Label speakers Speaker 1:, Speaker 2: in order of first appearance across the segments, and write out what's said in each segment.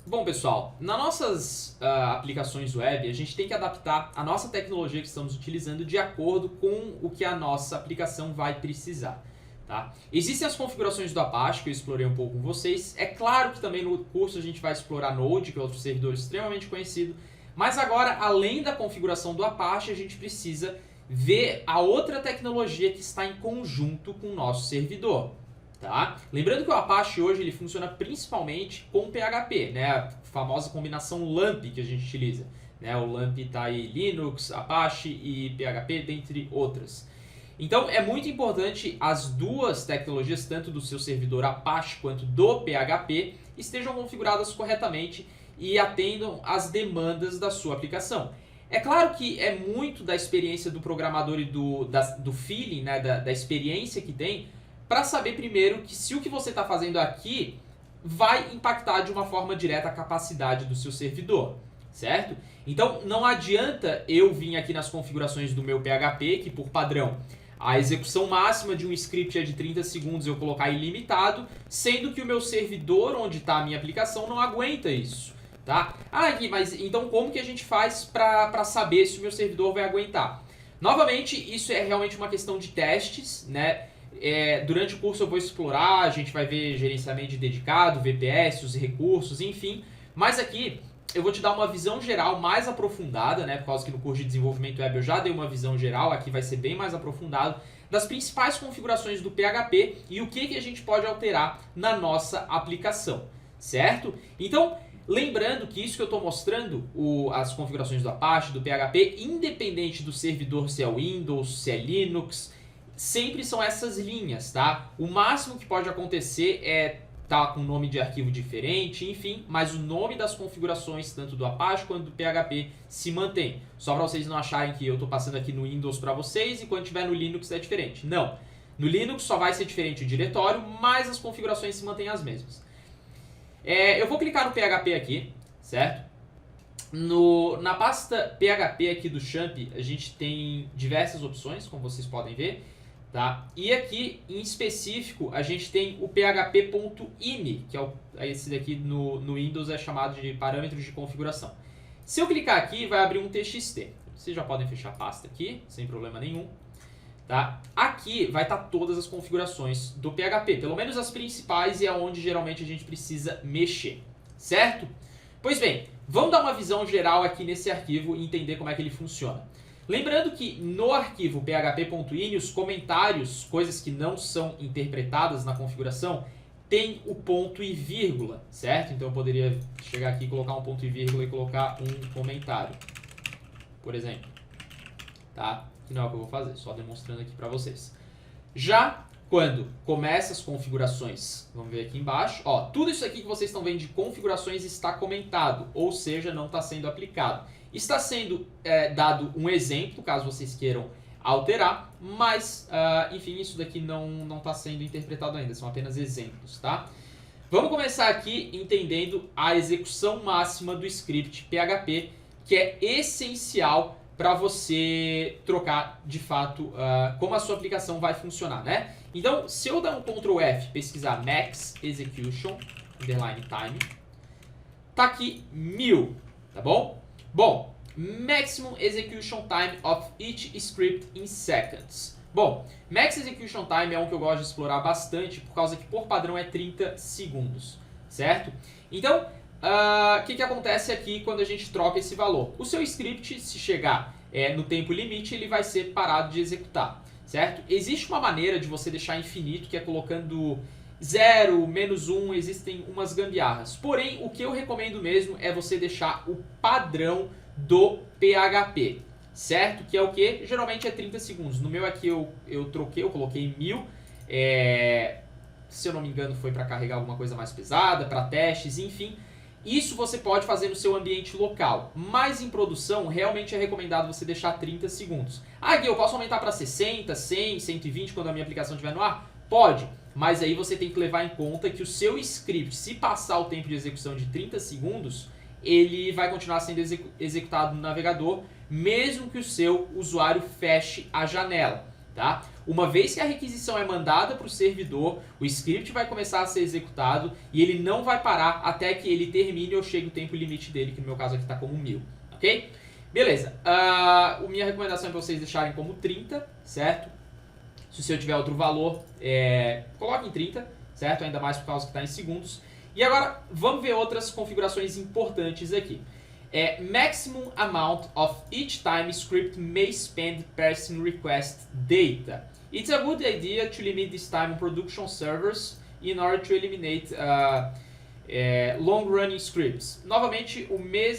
Speaker 1: Bom, pessoal, nas nossas aplicações web, a gente tem que adaptar a nossa tecnologia que estamos utilizando de acordo com o que a nossa aplicação vai precisar. Tá? Existem as configurações do Apache, que eu explorei um pouco com vocês. É claro que também no curso a gente vai explorar Node, que é outro servidor extremamente conhecido. Mas agora, além da configuração do Apache, a gente precisa ver a outra tecnologia que está em conjunto com o nosso servidor. Tá? Lembrando que o Apache hoje ele funciona principalmente com PHP, né? A famosa combinação LAMP que a gente utiliza. Né? O LAMP está aí Linux, Apache e PHP, dentre outras. Então é muito importante as duas tecnologias, tanto do seu servidor Apache quanto do PHP, estejam configuradas corretamente e atendam às demandas da sua aplicação. É claro que é muito da experiência do programador e do feeling, né? da experiência que tem, para saber primeiro que se o que você está fazendo aqui vai impactar de uma forma direta a capacidade do seu servidor, certo? Então não adianta eu vir aqui nas configurações do meu PHP, que por padrão a execução máxima de um script é de 30 segundos, eu colocar ilimitado, sendo que o meu servidor, onde está a minha aplicação, não aguenta isso. Tá? Ah, Gui, mas então como que a gente faz para saber se o meu servidor vai aguentar? Novamente, isso é realmente uma questão de testes, né? Durante o curso eu vou explorar, a gente vai ver gerenciamento de dedicado, VPS, os recursos, enfim. Mas aqui eu vou te dar uma visão geral mais aprofundada, né? Por causa que no curso de desenvolvimento web eu já dei uma visão geral, aqui vai ser bem mais aprofundado, das principais configurações do PHP e o que a gente pode alterar na nossa aplicação, certo? Então, lembrando que isso que eu estou mostrando, as configurações do Apache, do PHP, independente do servidor, se é Windows, se é Linux, sempre são essas linhas, tá? O máximo que pode acontecer é tá com nome de arquivo diferente, enfim, mas o nome das configurações, tanto do Apache quanto do PHP, se mantém. Só para vocês não acharem que eu estou passando aqui no Windows para vocês e quando tiver no Linux é diferente. Não. No Linux só vai ser diferente o diretório, mas as configurações se mantêm as mesmas. Eu vou clicar no PHP aqui, certo? Na pasta PHP aqui do Champ, a gente tem diversas opções, como vocês podem ver. Tá? E aqui, em específico, a gente tem o php.ini, que é esse daqui no Windows é chamado de parâmetros de configuração. Se eu clicar aqui, vai abrir um TXT. Vocês já podem fechar a pasta aqui, sem problema nenhum. Tá? Aqui vai estar todas as configurações do PHP, pelo menos as principais e é onde geralmente a gente precisa mexer, certo? Pois bem, vamos dar uma visão geral aqui nesse arquivo e entender como é que ele funciona. Lembrando que no arquivo php.ini, os comentários, coisas que não são interpretadas na configuração, tem o ponto e vírgula, certo? Então eu poderia chegar aqui, colocar um ponto e vírgula e colocar um comentário, por exemplo. Tá? Que não é o que eu vou fazer, só demonstrando aqui para vocês. Já quando começa as configurações, vamos ver aqui embaixo, ó, tudo isso aqui que vocês estão vendo de configurações está comentado, ou seja, não está sendo aplicado. Está sendo dado um exemplo, caso vocês queiram alterar, mas, enfim, isso daqui não está sendo interpretado ainda, são apenas exemplos, tá? Vamos começar aqui entendendo a execução máxima do script PHP, que é essencial para você trocar, de fato, como a sua aplicação vai funcionar, né? Então, se eu dar um Ctrl F, pesquisar max execution, underline time, tá aqui 1000, tá bom? Bom, maximum execution time of each script in seconds. Bom, max execution time é um que eu gosto de explorar bastante, por causa que por padrão é 30 segundos, certo? Então, o que acontece aqui quando a gente troca esse valor? O seu script, se chegar no tempo limite, ele vai ser parado de executar, certo? Existe uma maneira de você deixar infinito, que é colocando 0, menos 1, existem umas gambiarras. Porém, o que eu recomendo mesmo é você deixar o padrão do PHP, certo? Que é o que? Geralmente é 30 segundos. No meu aqui eu troquei, eu coloquei 1000. Se eu não me engano foi para carregar alguma coisa mais pesada, para testes, enfim. Isso você pode fazer no seu ambiente local, mas em produção realmente é recomendado você deixar 30 segundos. Ah, Gui, eu posso aumentar para 60, 100, 120 quando a minha aplicação estiver no ar? Pode, mas aí você tem que levar em conta que o seu script, se passar o tempo de execução de 30 segundos, ele vai continuar sendo executado no navegador, mesmo que o seu usuário feche a janela. tá? Uma vez que a requisição é mandada para o servidor, o script vai começar a ser executado e ele não vai parar até que ele termine ou chegue o tempo limite dele, que no meu caso aqui está como 1000, ok? Beleza, minha recomendação é para vocês deixarem como 30, certo? Se o seu tiver outro valor, coloque em 30, certo? Ainda mais por causa que está em segundos. E agora, vamos ver outras configurações importantes aqui. Maximum amount of each time script may spend parsing request data. It's a good idea to limit this time on production servers in order to eliminate long-running scripts. Novamente,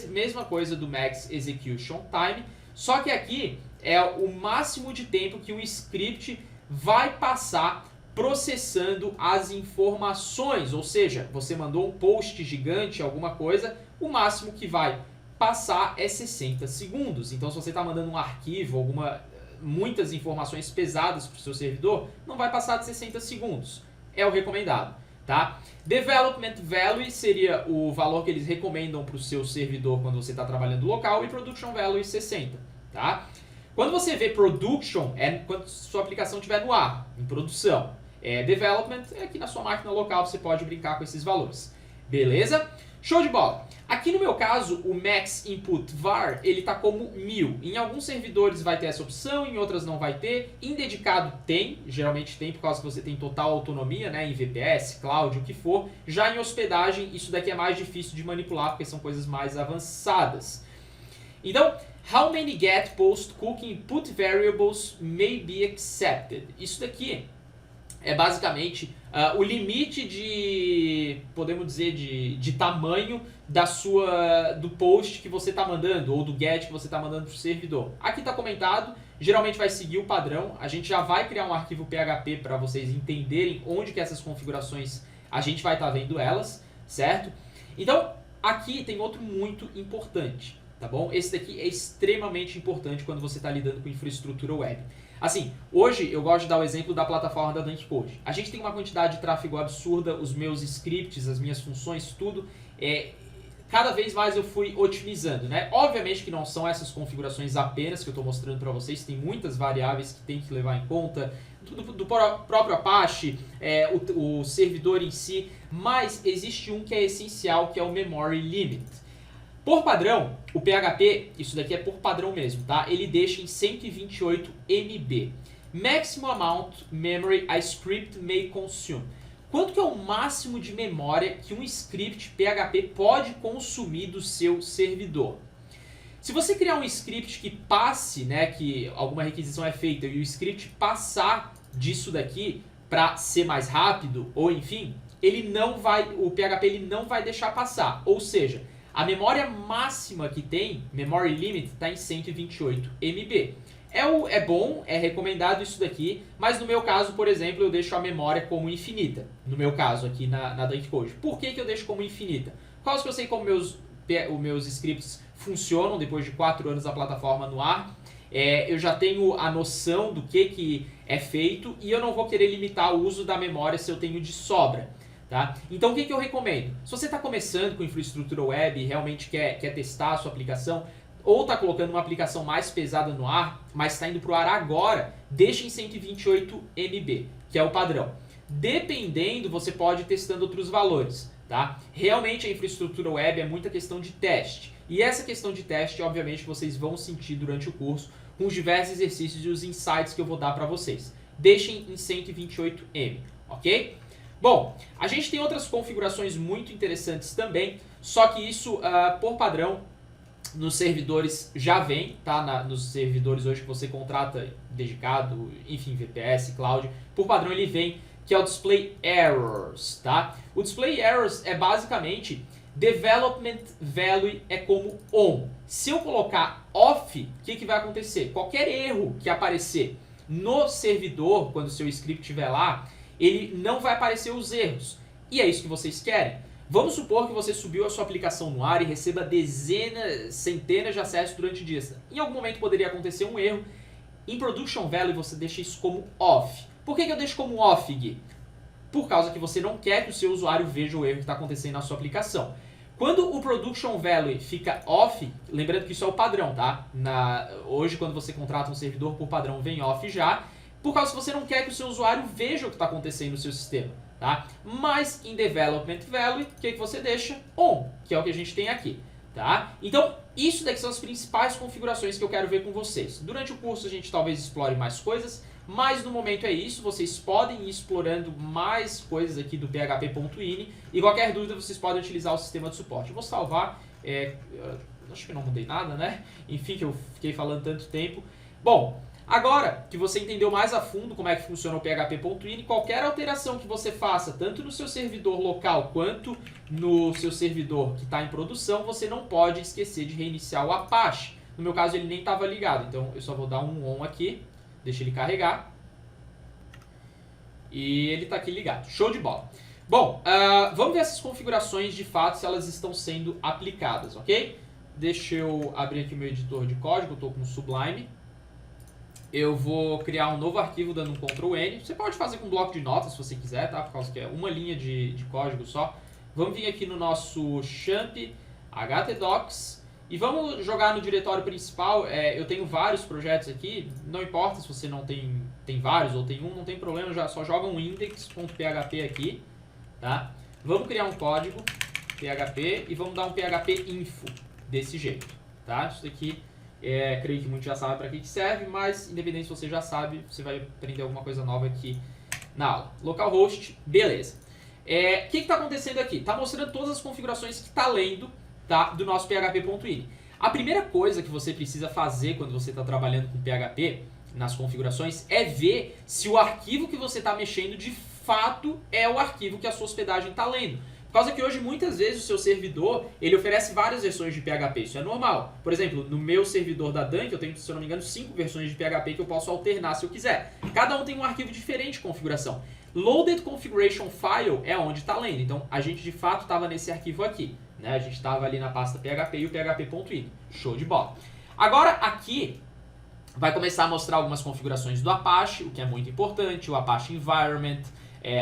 Speaker 1: mesma coisa do max execution time, só que aqui é o máximo de tempo que o script vai passar processando as informações, ou seja, você mandou um post gigante, alguma coisa, o máximo que vai passar é 60 segundos. Então, se você está mandando um arquivo, muitas informações pesadas para o seu servidor, não vai passar de 60 segundos. É o recomendado, tá? Development Value seria o valor que eles recomendam para o seu servidor quando você está trabalhando local, e Production Value 60, tá? Quando você vê Production, é quando sua aplicação estiver no ar, em produção. Development é aqui na sua máquina local, você pode brincar com esses valores. Beleza? Show de bola! Aqui no meu caso, o Max Input Var, ele está como 1000. Em alguns servidores vai ter essa opção, em outras não vai ter. Em dedicado tem, geralmente tem por causa que você tem total autonomia, né, em VPS, cloud, o que for. Já em hospedagem, isso daqui é mais difícil de manipular, porque são coisas mais avançadas. Então, how many get, post, cookie, input variables may be accepted? Isso daqui é basicamente o limite de, podemos dizer, de tamanho do post que você está mandando, ou do get que você está mandando para o servidor. Aqui está comentado, geralmente vai seguir o padrão. A gente já vai criar um arquivo PHP para vocês entenderem onde que essas configurações a gente vai estar vendo elas, certo? Então, aqui tem outro muito importante, tá bom? Esse daqui é extremamente importante quando você está lidando com infraestrutura web. Assim, hoje eu gosto de dar o exemplo da plataforma da Dunkcode. A gente tem uma quantidade de tráfego absurda, os meus scripts, as minhas funções, tudo, cada vez mais eu fui otimizando, né? Obviamente que não são essas configurações apenas que eu estou mostrando para vocês, tem muitas variáveis que tem que levar em conta, do próprio Apache, o servidor em si, mas existe um que é essencial, que é o Memory Limit. Por padrão, o PHP, isso daqui é por padrão mesmo, tá? Ele deixa em 128 MB. Maximum amount memory a script may consume. Quanto que é o máximo de memória que um script PHP pode consumir do seu servidor? Se você criar um script que passe, né, que alguma requisição é feita e o script passar disso daqui para ser mais rápido, ou enfim, o PHP ele não vai deixar passar. Ou seja, a memória máxima que tem, Memory Limit, está em 128 MB. É bom, é recomendado isso daqui, mas no meu caso, por exemplo, eu deixo a memória como infinita. No meu caso, aqui na Dunkcode. Por que eu deixo como infinita? Por causa que eu sei como os meus scripts funcionam depois de 4 anos da plataforma no ar. Eu já tenho a noção do que é feito e eu não vou querer limitar o uso da memória se eu tenho de sobra. Tá? Então o que eu recomendo? Se você está começando com infraestrutura web e realmente quer testar a sua aplicação, ou está colocando uma aplicação mais pesada no ar, mas está indo para o ar agora, deixe em 128 MB, que é o padrão. Dependendo, você pode ir testando outros valores. Tá? Realmente a infraestrutura web é muita questão de teste. E essa questão de teste, obviamente, vocês vão sentir durante o curso com os diversos exercícios e os insights que eu vou dar para vocês. Deixem em 128M, ok? Bom, a gente tem outras configurações muito interessantes também, só que isso, por padrão, nos servidores já vem, tá? Nos servidores hoje que você contrata dedicado, enfim, VPS, Cloud, por padrão ele vem, que é o Display Errors, tá? O Display Errors é basicamente Development Value é como ON. Se eu colocar OFF, o que vai acontecer? Qualquer erro que aparecer no servidor, quando o seu script estiver lá, ele não vai aparecer os erros. E é isso que vocês querem. Vamos supor que você subiu a sua aplicação no ar e receba dezenas, centenas de acessos durante o dia. Em algum momento poderia acontecer um erro. Em Production Value você deixa isso como off. Por que eu deixo como off, Gui? Por causa que você não quer que o seu usuário veja o erro que está acontecendo na sua aplicação. Quando o Production Value fica off, lembrando que isso é o padrão, tá? Hoje, quando você contrata um servidor por padrão, vem off já. por causa que você não quer que o seu usuário veja o que está acontecendo no seu sistema. Tá? Mas em Development Value, o que você deixa? On, que é o que a gente tem aqui. Tá? Então, isso daqui são as principais configurações que eu quero ver com vocês. Durante o curso a gente talvez explore mais coisas, mas no momento é isso. Vocês podem ir explorando mais coisas aqui do php.ini e qualquer dúvida vocês podem utilizar o sistema de suporte. Eu vou salvar, acho que não mudei nada, né? Enfim, que eu fiquei falando tanto tempo. Bom, agora que você entendeu mais a fundo como é que funciona o php.ini, qualquer alteração que você faça, tanto no seu servidor local quanto no seu servidor que está em produção, você não pode esquecer de reiniciar o Apache. No meu caso ele nem estava ligado, então eu só vou dar um on aqui, deixa ele carregar. E ele está aqui ligado, show de bola. Bom, vamos ver essas configurações de fato, se elas estão sendo aplicadas, ok? Deixa eu abrir aqui o meu editor de código, eu estou com o Sublime. Eu vou criar um novo arquivo dando um Ctrl N. Você pode fazer com um bloco de notas se você quiser, tá? Por causa que é uma linha de código só. Vamos vir aqui no nosso champ htdocs e vamos jogar no diretório principal. Eu tenho vários projetos aqui, não importa se você não tem vários ou tem um, não tem problema, só joga um index.php aqui, tá? Vamos criar um código PHP e vamos dar um PHP info desse jeito, tá? Isso daqui creio que muitos já sabem para que serve, mas independente se você já sabe, você vai aprender alguma coisa nova aqui na aula. Localhost, beleza. O que está acontecendo aqui? Está mostrando todas as configurações que está lendo, tá, do nosso php.ini. A primeira coisa que você precisa fazer quando você está trabalhando com PHP nas configurações é ver se o arquivo que você está mexendo de fato é o arquivo que a sua hospedagem está lendo. Por causa que hoje, muitas vezes, o seu servidor, ele oferece várias versões de PHP, isso é normal. Por exemplo, no meu servidor da Dunk, eu tenho, se eu não me engano, 5 versões de PHP que eu posso alternar se eu quiser. Cada um tem um arquivo diferente de configuração. Loaded Configuration File é onde está lendo, então a gente de fato estava nesse arquivo aqui, né? A gente estava ali na pasta PHP e o php.ini. Show de bola. Agora, aqui, vai começar a mostrar algumas configurações do Apache, o que é muito importante, o Apache Environment,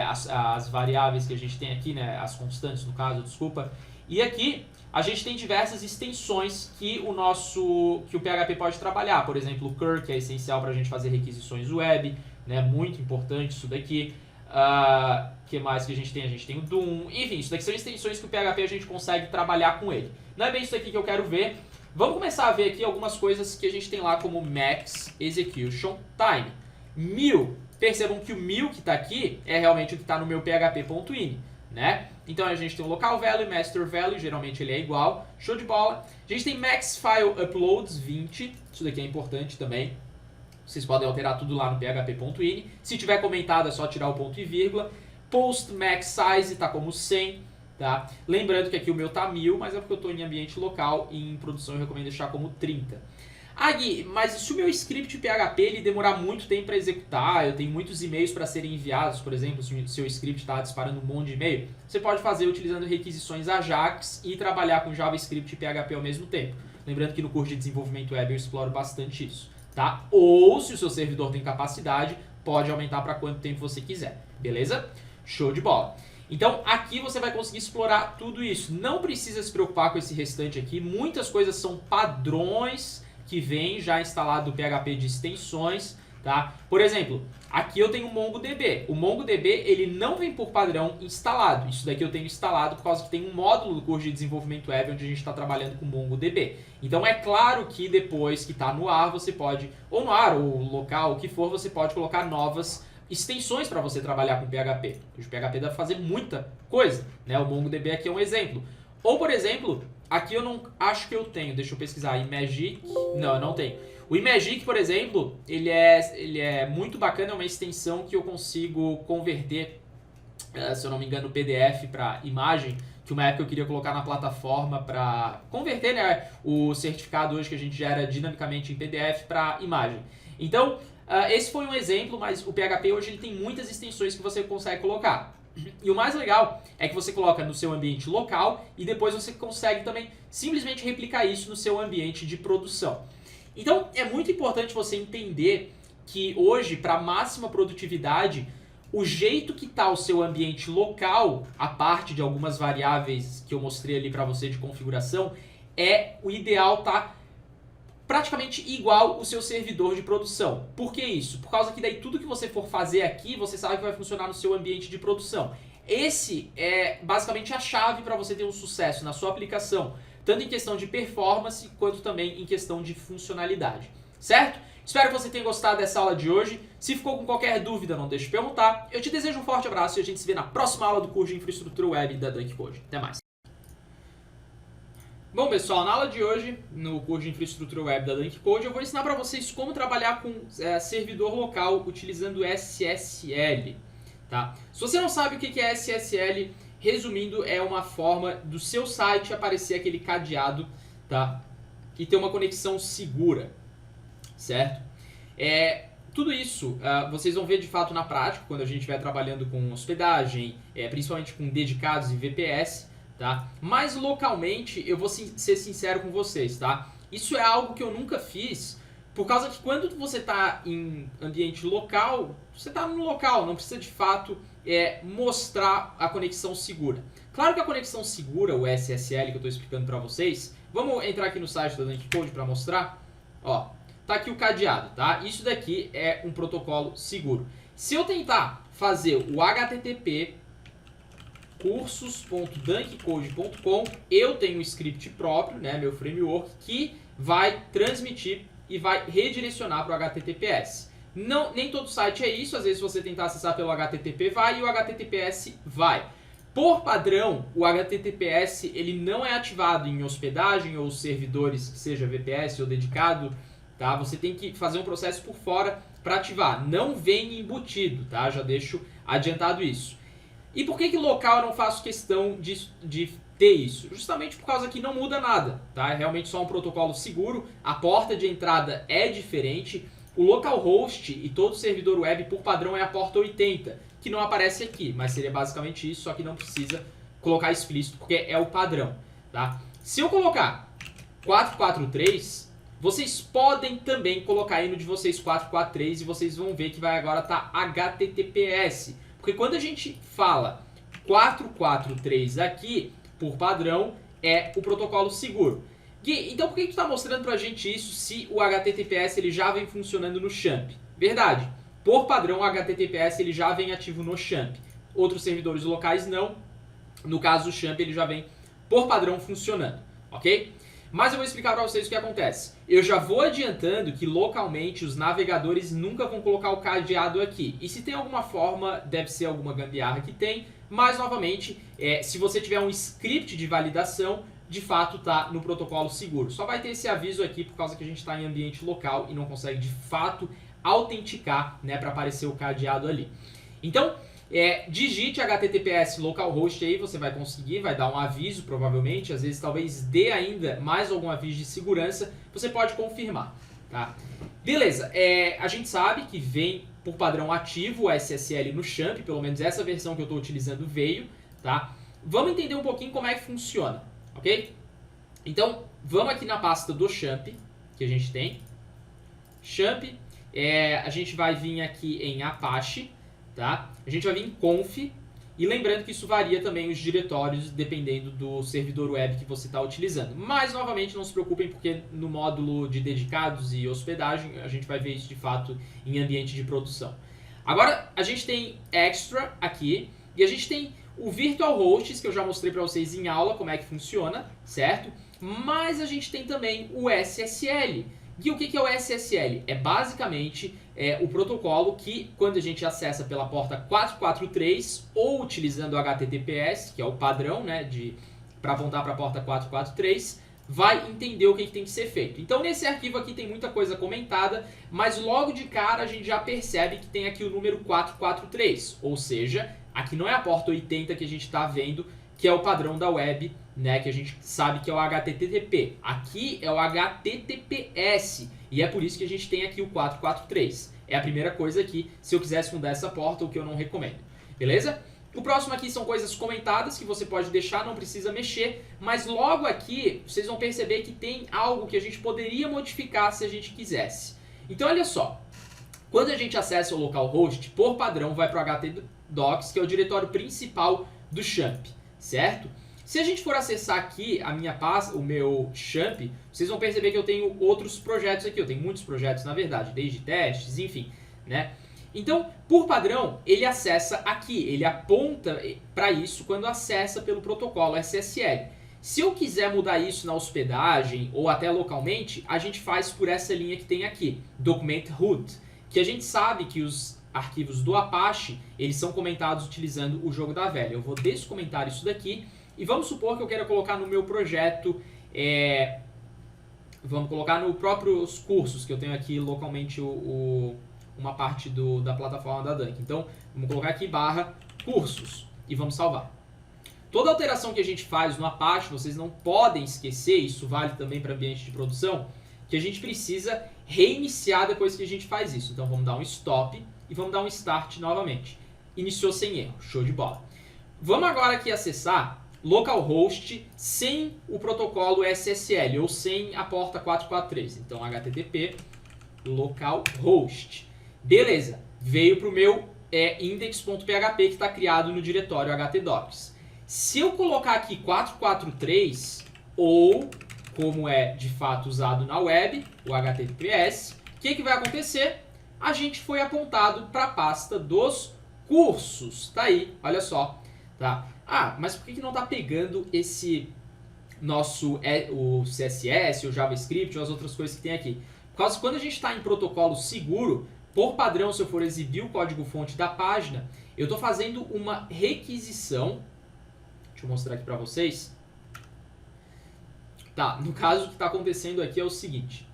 Speaker 1: as variáveis que a gente tem aqui, né, as constantes no caso, desculpa. E aqui a gente tem diversas extensões que o PHP pode trabalhar. Por exemplo, o cur, que é essencial para a gente fazer requisições web, né, muito importante isso daqui. Que mais que a gente tem? A gente tem o Doom, enfim, isso daqui são extensões que o PHP a gente consegue trabalhar com ele. Não é bem isso aqui que eu quero ver. Vamos começar a ver aqui algumas coisas que a gente tem lá como Max Execution Time. 1000. Percebam que o 1000 que está aqui é realmente o que está no meu php.ini, né? Então a gente tem o local value e master value, geralmente ele é igual, show de bola. A gente tem max file uploads 20, isso daqui é importante também. Vocês podem alterar tudo lá no php.ini. Se tiver comentado é só tirar o ponto e vírgula. Post max size está como 100, tá? Lembrando que aqui o meu está 1000, mas é porque eu estou em ambiente local e em produção eu recomendo deixar como 30. Gui, mas se o meu script PHP ele demorar muito tempo para executar, eu tenho muitos e-mails para serem enviados, por exemplo, se o seu script está disparando um monte de e-mail, você pode fazer utilizando requisições Ajax e trabalhar com JavaScript e PHP ao mesmo tempo. Lembrando que no curso de desenvolvimento web eu exploro bastante isso, tá? Ou, se o seu servidor tem capacidade, pode aumentar para quanto tempo você quiser, beleza? Show de bola! Então, aqui você vai conseguir explorar tudo isso. Não precisa se preocupar com esse restante aqui, muitas coisas são padrões que vem já instalado do PHP de extensões, tá? Por exemplo, aqui eu tenho o MongoDB. O MongoDB, ele não vem por padrão instalado. Isso daqui eu tenho instalado por causa que tem um módulo do curso de desenvolvimento web onde a gente está trabalhando com MongoDB. Então é claro que depois que está no ar, você pode, ou no ar, ou local, o que for, você pode colocar novas extensões para você trabalhar com PHP. O PHP dá para fazer muita coisa, né? O MongoDB aqui é um exemplo. Ou, por exemplo, aqui eu não acho que eu tenho, deixa eu pesquisar, Imagic, não, eu não tenho. O Imagic, por exemplo, ele é muito bacana, é uma extensão que eu consigo converter, se eu não me engano, PDF para imagem, que uma época eu queria colocar na plataforma para converter, né, o certificado hoje que a gente gera dinamicamente em PDF para imagem. Então, esse foi um exemplo, mas o PHP hoje ele tem muitas extensões que você consegue colocar. E o mais legal é que você coloca no seu ambiente local e depois você consegue também simplesmente replicar isso no seu ambiente de produção. Então é muito importante você entender que hoje, para máxima produtividade, o jeito que está o seu ambiente local, a parte de algumas variáveis que eu mostrei ali para você de configuração, é o ideal tá praticamente igual o seu servidor de produção. Por que isso? Por causa que daí tudo que você for fazer aqui, você sabe que vai funcionar no seu ambiente de produção. Esse é basicamente a chave para você ter um sucesso na sua aplicação, tanto em questão de performance, quanto também em questão de funcionalidade. Certo? Espero que você tenha gostado dessa aula de hoje. Se ficou com qualquer dúvida, não deixe de perguntar. Eu te desejo um forte abraço e a gente se vê na próxima aula do curso de Infraestrutura Web da Dunk Code. Até mais. Bom, pessoal, na aula de hoje, no curso de Infraestrutura Web da Dunk Code, eu vou ensinar para vocês como trabalhar com servidor local utilizando SSL. Tá? Se você não sabe o que é SSL, resumindo, é uma forma do seu site aparecer aquele cadeado, tá? E ter uma conexão segura, certo? Tudo isso vocês vão ver de fato na prática, quando a gente estiver trabalhando com hospedagem, principalmente com dedicados e VPS, tá? Mas localmente, eu vou ser sincero com vocês, tá? Isso é algo que eu nunca fiz, por causa que quando você está em ambiente local, você está no local, não precisa de fato mostrar a conexão segura. Claro que a conexão segura, o SSL que eu estou explicando para vocês, vamos entrar aqui no site da Dunk Code para mostrar. Ó, tá aqui o cadeado, tá? Isso daqui é um protocolo seguro. Se eu tentar fazer o HTTP cursos.dunkcode.com, eu tenho um script próprio, né, meu framework, que vai transmitir e vai redirecionar para o HTTPS. Não, nem todo site é isso, às vezes se você tentar acessar pelo HTTP vai e o HTTPS vai. Por padrão, o HTTPS ele não é ativado em hospedagem ou servidores, que seja VPS ou dedicado, tá? Você tem que fazer um processo por fora para ativar. Não vem embutido, tá? Já deixo adiantado isso. E por que local eu não faço questão de ter isso? Justamente por causa que não muda nada, tá? É realmente só um protocolo seguro, a porta de entrada é diferente, o localhost e todo servidor web por padrão é a porta 80, que não aparece aqui, mas seria basicamente isso, só que não precisa colocar explícito porque é o padrão, tá? Se eu colocar 443, vocês podem também colocar aí no de vocês 443 e vocês vão ver que vai agora estar HTTPS. Porque quando a gente fala 443 aqui, por padrão, é o protocolo seguro. Gui, então por que tu está mostrando pra gente isso se o HTTPS ele já vem funcionando no XAMPP? Verdade. Por padrão, o HTTPS ele já vem ativo no XAMPP. Outros servidores locais não. No caso, o XAMPP ele já vem por padrão funcionando, ok? Mas eu vou explicar para vocês o que acontece. Eu já vou adiantando que localmente os navegadores nunca vão colocar o cadeado aqui. E se tem alguma forma, deve ser alguma gambiarra que tem. Mas novamente, se você tiver um script de validação, de fato está no protocolo seguro. Só vai ter esse aviso aqui por causa que a gente está em ambiente local e não consegue de fato autenticar, né, para aparecer o cadeado ali. Então, digite HTTPS localhost aí, você vai conseguir, vai dar um aviso provavelmente, às vezes talvez dê ainda mais algum aviso de segurança, você pode confirmar, tá? Beleza, a gente sabe que vem por padrão ativo o SSL no XAMPP, pelo menos essa versão que eu estou utilizando veio, tá? Vamos entender um pouquinho como é que funciona, ok? Então, vamos aqui na pasta do XAMPP, que a gente tem, XAMPP, a gente vai vir aqui em Apache, tá? A gente vai vir em conf, e lembrando que isso varia também os diretórios dependendo do servidor web que você está utilizando. Mas, novamente, não se preocupem porque no módulo de dedicados e hospedagem a gente vai ver isso de fato em ambiente de produção. Agora, a gente tem Extra aqui, e a gente tem o Virtual Hosts, que eu já mostrei para vocês em aula como é que funciona, certo? Mas a gente tem também o SSL. E o que é o SSL? É basicamente o protocolo que, quando a gente acessa pela porta 443 ou utilizando o HTTPS, que é o padrão, né, para apontar para a porta 443, vai entender o que tem que ser feito. Então, nesse arquivo aqui tem muita coisa comentada, mas logo de cara a gente já percebe que tem aqui o número 443, ou seja, aqui não é a porta 80 que a gente está vendo, que é o padrão da web, né, que a gente sabe que é o HTTP. Aqui é o HTTPS, e é por isso que a gente tem aqui o 443. É a primeira coisa aqui, se eu quisesse mudar essa porta, o que eu não recomendo. Beleza? O próximo aqui são coisas comentadas que você pode deixar, não precisa mexer, mas logo aqui vocês vão perceber que tem algo que a gente poderia modificar se a gente quisesse. Então olha só, quando a gente acessa o localhost, por padrão vai para o htdocs, que é o diretório principal do XAMPP, certo? Se a gente for acessar aqui a minha pasta, o meu champ, vocês vão perceber que eu tenho outros projetos aqui. Eu tenho muitos projetos, na verdade, desde testes, enfim, né? Então, por padrão, ele acessa aqui, ele aponta para isso quando acessa pelo protocolo SSL. Se eu quiser mudar isso na hospedagem ou até localmente, a gente faz por essa linha que tem aqui, Document Root, que a gente sabe que os arquivos do Apache, eles são comentados utilizando o jogo da velha. Eu vou descomentar isso daqui e vamos supor que eu queira colocar no meu projeto, vamos colocar no próprios cursos, que eu tenho aqui localmente uma parte da plataforma da Dunk. Então, vamos colocar aqui /cursos e vamos salvar. Toda alteração que a gente faz no Apache, vocês não podem esquecer, isso vale também para ambiente de produção, que a gente precisa reiniciar depois que a gente faz isso. Então vamos dar um stop e vamos dar um start novamente. Iniciou sem erro, show de bola. Vamos agora aqui acessar localhost sem o protocolo SSL ou sem a porta 443. Então http localhost. Beleza, veio para o meu index.php que está criado no diretório htdocs. Se eu colocar aqui 443 ou, como é de fato usado na web, o HTTPS, o que vai acontecer? A gente foi apontado para a pasta dos cursos. Tá aí, olha só. Tá? Ah, mas por que não está pegando esse nosso o CSS, o JavaScript ou as outras coisas que tem aqui? Por causa que quando a gente está em protocolo seguro, por padrão, se eu for exibir o código-fonte da página, eu estou fazendo uma requisição. Deixa eu mostrar aqui para vocês. Tá, no caso o que está acontecendo aqui é o seguinte.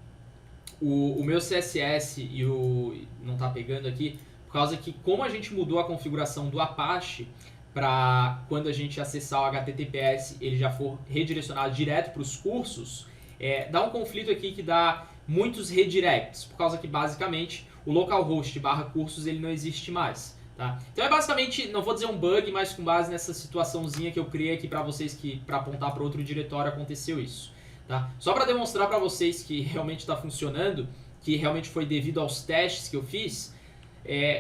Speaker 1: O meu CSS não está pegando aqui, por causa que como a gente mudou a configuração do Apache para quando a gente acessar o HTTPS ele já for redirecionado direto para os cursos, dá um conflito aqui que dá muitos redirects, por causa que basicamente o localhost /cursos ele não existe mais. Tá? Então é basicamente, não vou dizer um bug, mas com base nessa situaçãozinha que eu criei aqui para vocês, que para apontar para outro diretório aconteceu isso. Tá? Só para demonstrar para vocês que realmente está funcionando, que realmente foi devido aos testes que eu fiz,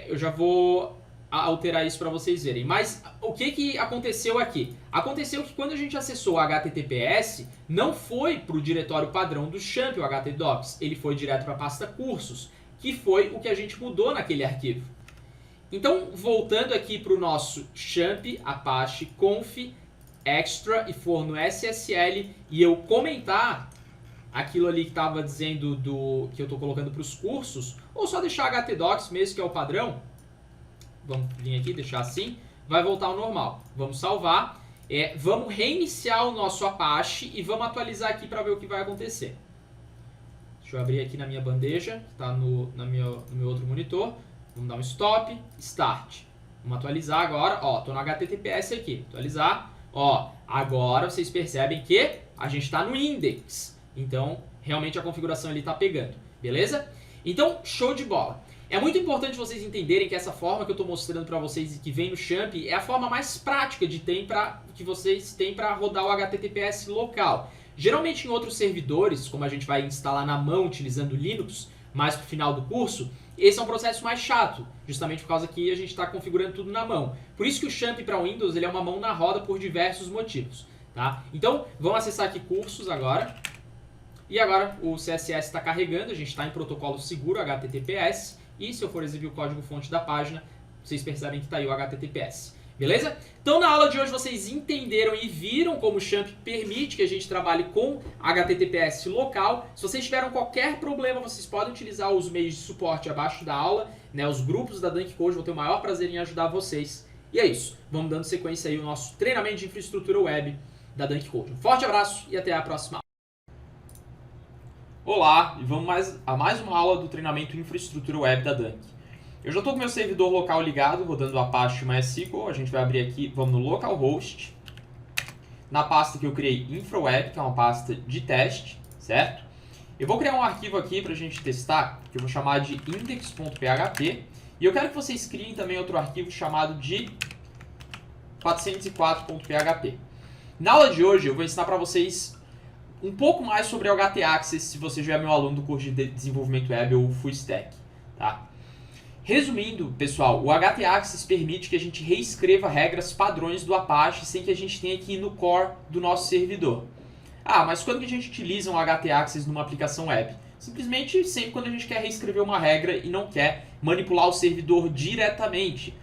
Speaker 1: eu já vou alterar isso para vocês verem. Mas o que aconteceu aqui? Aconteceu que quando a gente acessou o HTTPS, não foi para o diretório padrão do champ, o htdocs, ele foi direto para a pasta cursos, que foi o que a gente mudou naquele arquivo. Então, voltando aqui para o nosso champ apache conf extra e for no SSL e eu comentar aquilo ali que estava dizendo que eu estou colocando para os cursos, ou só deixar htdocs mesmo, que é o padrão, vamos vir aqui, deixar assim, vai voltar ao normal. Vamos salvar, vamos reiniciar o nosso Apache e vamos atualizar aqui para ver o que vai acontecer. Deixa eu abrir aqui na minha bandeja, que está no meu outro monitor. Vamos dar um stop, start. Vamos atualizar agora, ó, tô no HTTPS aqui, atualizar, ó, agora vocês percebem que a gente está no index, então realmente a configuração ali está pegando, beleza? Então, show de bola. É muito importante vocês entenderem que essa forma que eu estou mostrando para vocês e que vem no Champ é a forma mais prática que vocês têm para rodar o HTTPS local. Geralmente em outros servidores, como a gente vai instalar na mão utilizando Linux, mais pro final do curso, esse é um processo mais chato, justamente por causa que a gente está configurando tudo na mão. Por isso que o Champ para Windows ele é uma mão na roda por diversos motivos. Tá? Então, vamos acessar aqui cursos agora. E agora o CSS está carregando, a gente está em protocolo seguro HTTPS. E se eu for exibir o código-fonte da página, vocês percebem que está aí o HTTPS. Beleza? Então na aula de hoje vocês entenderam e viram como o Champ permite que a gente trabalhe com HTTPS local. Se vocês tiveram qualquer problema, vocês podem utilizar os meios de suporte abaixo da aula, né? Os grupos da Dunk Code, vou ter o maior prazer em ajudar vocês. E é isso, vamos dando sequência aí ao nosso treinamento de infraestrutura web da Dunk Code. Um forte abraço e até a próxima aula. Olá, e vamos a mais uma aula do treinamento infraestrutura web da Dunk. Eu já estou com meu servidor local ligado, rodando o Apache MySQL. A gente vai abrir aqui, vamos no localhost, na pasta que eu criei InfraWeb, que é uma pasta de teste, certo? Eu vou criar um arquivo aqui para a gente testar, que eu vou chamar de index.php, e eu quero que vocês criem também outro arquivo chamado de 404.php. Na aula de hoje eu vou ensinar para vocês um pouco mais sobre o htaccess, se você já é meu aluno do curso de desenvolvimento web ou full stack, tá? Resumindo, pessoal, o htaccess permite que a gente reescreva regras padrões do Apache sem que a gente tenha que ir no core do nosso servidor. Ah, mas quando que a gente utiliza um htaccess numa aplicação web? Simplesmente sempre quando a gente quer reescrever uma regra e não quer manipular o servidor diretamente,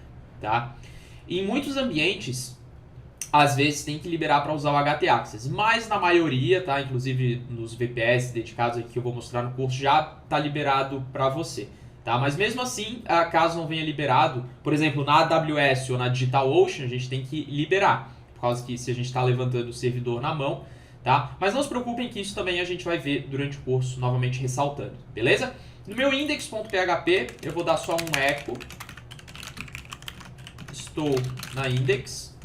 Speaker 1: tá? Em muitos ambientes, às vezes tem que liberar para usar o htaccess, mas na maioria, tá? Inclusive nos VPS dedicados aqui que eu vou mostrar no curso, já está liberado para você. Tá? Mas mesmo assim, caso não venha liberado, por exemplo, na AWS ou na DigitalOcean, a gente tem que liberar, por causa que se a gente está levantando o servidor na mão, tá? Mas não se preocupem que isso também a gente vai ver durante o curso, novamente ressaltando, beleza? No meu index.php, eu vou dar só um echo, estou na index,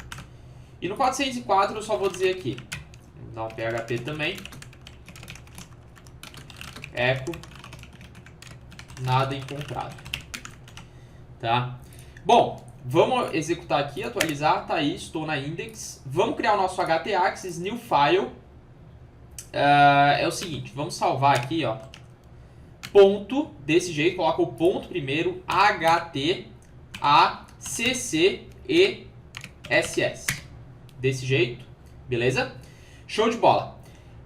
Speaker 1: e no 404 eu só vou dizer aqui, vou dar um php também, echo, nada encontrado, tá? Bom, vamos executar aqui, atualizar, tá aí, estou na index. Vamos criar o nosso htaccess, new file. É o seguinte, vamos salvar aqui, ó, ponto, desse jeito, coloca o ponto primeiro, htaccess, desse jeito, beleza? Show de bola.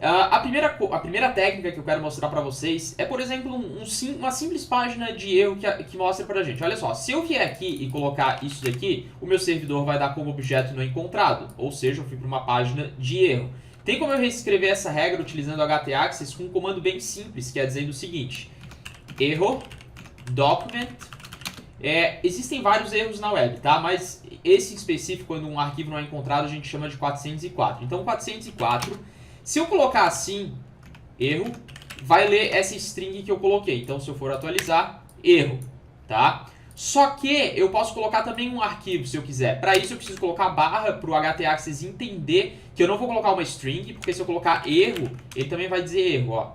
Speaker 1: A primeira técnica que eu quero mostrar para vocês é, por exemplo, uma simples página de erro que mostra pra gente. Olha só, se eu vier aqui e colocar isso daqui, o meu servidor vai dar como objeto não encontrado, ou seja, eu fui para uma página de erro. Tem como eu reescrever essa regra utilizando o htaccess com um comando bem simples, que é dizendo o seguinte, erro, document, existem vários erros na web, tá? Mas esse em específico, quando um arquivo não é encontrado, a gente chama de 404. Então, 404... Se eu colocar assim, erro, vai ler essa string que eu coloquei. Então, se eu for atualizar, erro, tá? Só que eu posso colocar também um arquivo, se eu quiser. Para isso, eu preciso colocar barra para o htaccess entender que eu não vou colocar uma string, porque se eu colocar erro, ele também vai dizer erro, ó.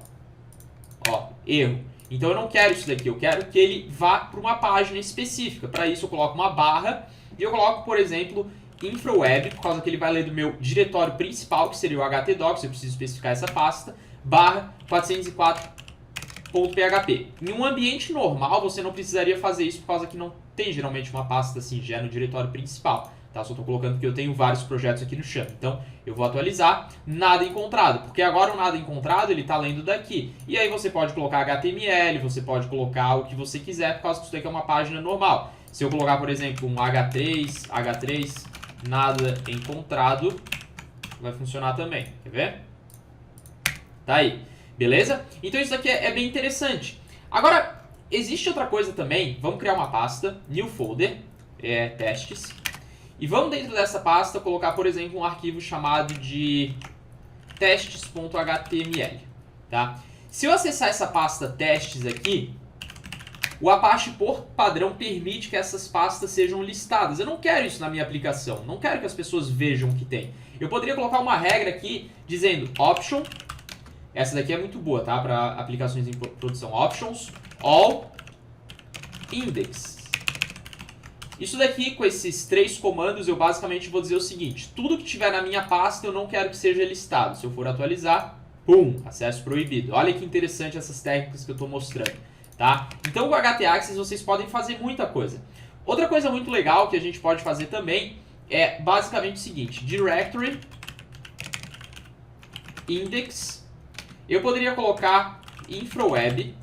Speaker 1: Ó, erro. Então, eu não quero isso daqui. Eu quero que ele vá para uma página específica. Para isso, eu coloco uma barra e eu coloco, por exemplo, infraweb, por causa que ele vai ler do meu diretório principal, que seria o htdocs, eu preciso especificar essa pasta, barra 404.php. Em um ambiente normal, você não precisaria fazer isso, por causa que não tem geralmente uma pasta assim, já no diretório principal. Tá? Só estou colocando porque eu tenho vários projetos aqui no chão. Então, eu vou atualizar, nada encontrado, porque agora o nada encontrado, ele está lendo daqui. E aí você pode colocar HTML, você pode colocar o que você quiser, por causa que isso daqui é uma página normal. Se eu colocar, por exemplo, um H3, nada encontrado, vai funcionar também, quer ver? Tá aí, beleza? Então isso daqui é bem interessante. Agora, existe outra coisa também, vamos criar uma pasta, new folder, testes, e vamos dentro dessa pasta colocar, por exemplo, um arquivo chamado de testes.html, tá? Se eu acessar essa pasta testes aqui, o Apache, por padrão, permite que essas pastas sejam listadas. Eu não quero isso na minha aplicação. Não quero que as pessoas vejam o que tem. Eu poderia colocar uma regra aqui dizendo option. Essa daqui é muito boa, tá? Para aplicações em produção. Options, all, index. Isso daqui, com esses 3 comandos, eu basicamente vou dizer o seguinte. Tudo que tiver na minha pasta, eu não quero que seja listado. Se eu for atualizar, pum, acesso proibido. Olha que interessante essas técnicas que eu estou mostrando. Tá? Então, com o htaccess vocês podem fazer muita coisa. Outra coisa muito legal que a gente pode fazer também é basicamente o seguinte, directory, index, eu poderia colocar infraweb,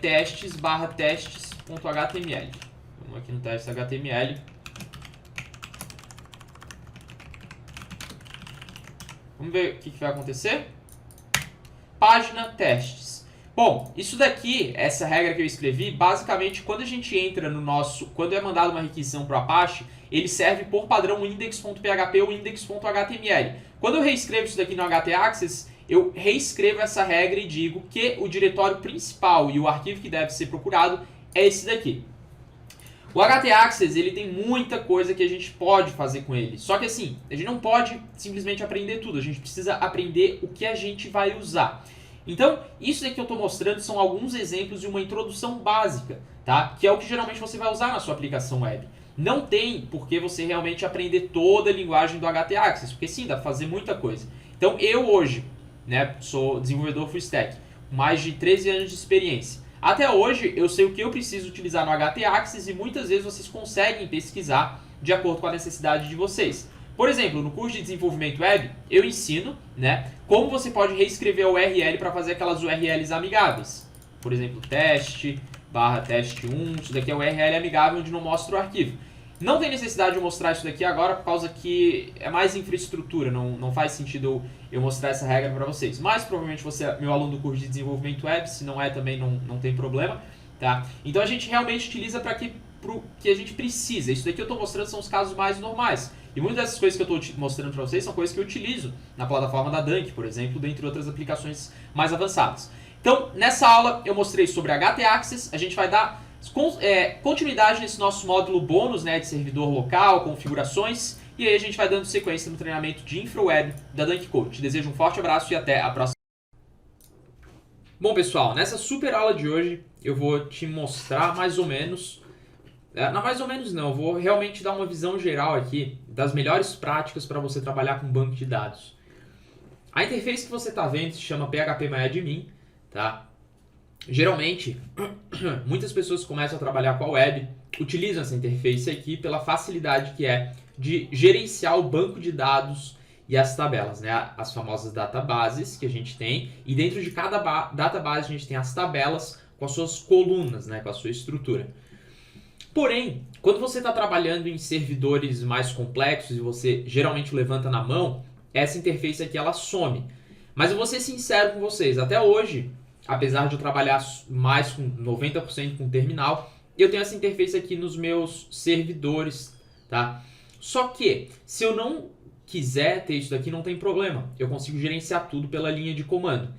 Speaker 1: testes.html. Vamos aqui no testes.html. Vamos ver o que vai acontecer. Página testes. Bom, isso daqui, essa regra que eu escrevi, basicamente quando a gente entra no nosso, quando é mandado uma requisição para o Apache, ele serve por padrão index.php ou index.html. Quando eu reescrevo isso daqui no htaccess, eu reescrevo essa regra e digo que o diretório principal e o arquivo que deve ser procurado é esse daqui. O htaccess, ele tem muita coisa que a gente pode fazer com ele. Só que assim, a gente não pode simplesmente aprender tudo, a gente precisa aprender o que a gente vai usar. Então, isso aqui que eu estou mostrando são alguns exemplos de uma introdução básica, tá? Que é o que geralmente você vai usar na sua aplicação web. Não tem por que você realmente aprender toda a linguagem do htaccess, porque sim, dá para fazer muita coisa. Então, eu hoje, né, sou desenvolvedor full stack, com mais de 13 anos de experiência. Até hoje eu sei o que eu preciso utilizar no htaccess e muitas vezes vocês conseguem pesquisar de acordo com a necessidade de vocês. Por exemplo, no curso de desenvolvimento web, eu ensino, né, como você pode reescrever a URL para fazer aquelas URLs amigáveis. Por exemplo, teste1, isso daqui é URL amigável onde não mostra o arquivo. Não tem necessidade de eu mostrar isso daqui agora por causa que é mais infraestrutura, não faz sentido eu mostrar essa regra para vocês. Mas provavelmente você é meu aluno do curso de desenvolvimento web, se não é também não tem problema, tá? Então a gente realmente utiliza para pro que a gente precisa. Isso daqui eu estou mostrando são os casos mais normais. E muitas dessas coisas que eu estou mostrando para vocês são coisas que eu utilizo na plataforma da Dunk, por exemplo, dentre outras aplicações mais avançadas. Então, nessa aula eu mostrei sobre htaccess, a gente vai dar continuidade nesse nosso módulo bônus, né, de servidor local, configurações, e aí a gente vai dando sequência no treinamento de InfraWeb da Dunk Code. Te desejo um forte abraço e até a próxima. Bom, pessoal, nessa super aula de hoje eu vou te mostrar mais ou menos, não mais ou menos não, eu vou realmente dar uma visão geral aqui das melhores práticas para você trabalhar com banco de dados. A interface que você está vendo se chama PHPMyAdmin, tá? Geralmente, muitas pessoas que começam a trabalhar com a web utilizam essa interface aqui pela facilidade que é de gerenciar o banco de dados e as tabelas, né? As famosas databases que a gente tem, e dentro de cada database a gente tem as tabelas com as suas colunas, né? Com a sua estrutura. Porém, quando você está trabalhando em servidores mais complexos e você geralmente o levanta na mão, essa interface aqui ela some. Mas eu vou ser sincero com vocês, até hoje, apesar de eu trabalhar mais com 90% com terminal, eu tenho essa interface aqui nos meus servidores, tá? Só que, se eu não quiser ter isso daqui, não tem problema. Eu consigo gerenciar tudo pela linha de comando.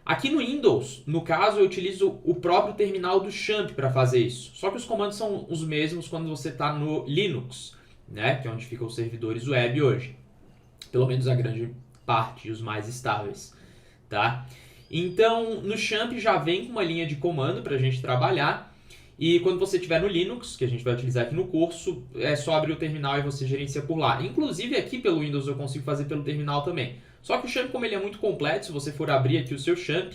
Speaker 1: Aqui no Windows, no caso, eu utilizo o próprio terminal do Champ para fazer isso. Só que os comandos são os mesmos quando você está no Linux, né? Que é onde ficam os servidores web hoje. Pelo menos a grande parte, os mais estáveis, tá? Então, no Champ já vem com uma linha de comando para a gente trabalhar. E quando você estiver no Linux, que a gente vai utilizar aqui no curso, é só abrir o terminal e você gerencia por lá. Inclusive, aqui pelo Windows eu consigo fazer pelo terminal também. Só que o Champ, como ele é muito completo, se você for abrir aqui o seu Champ,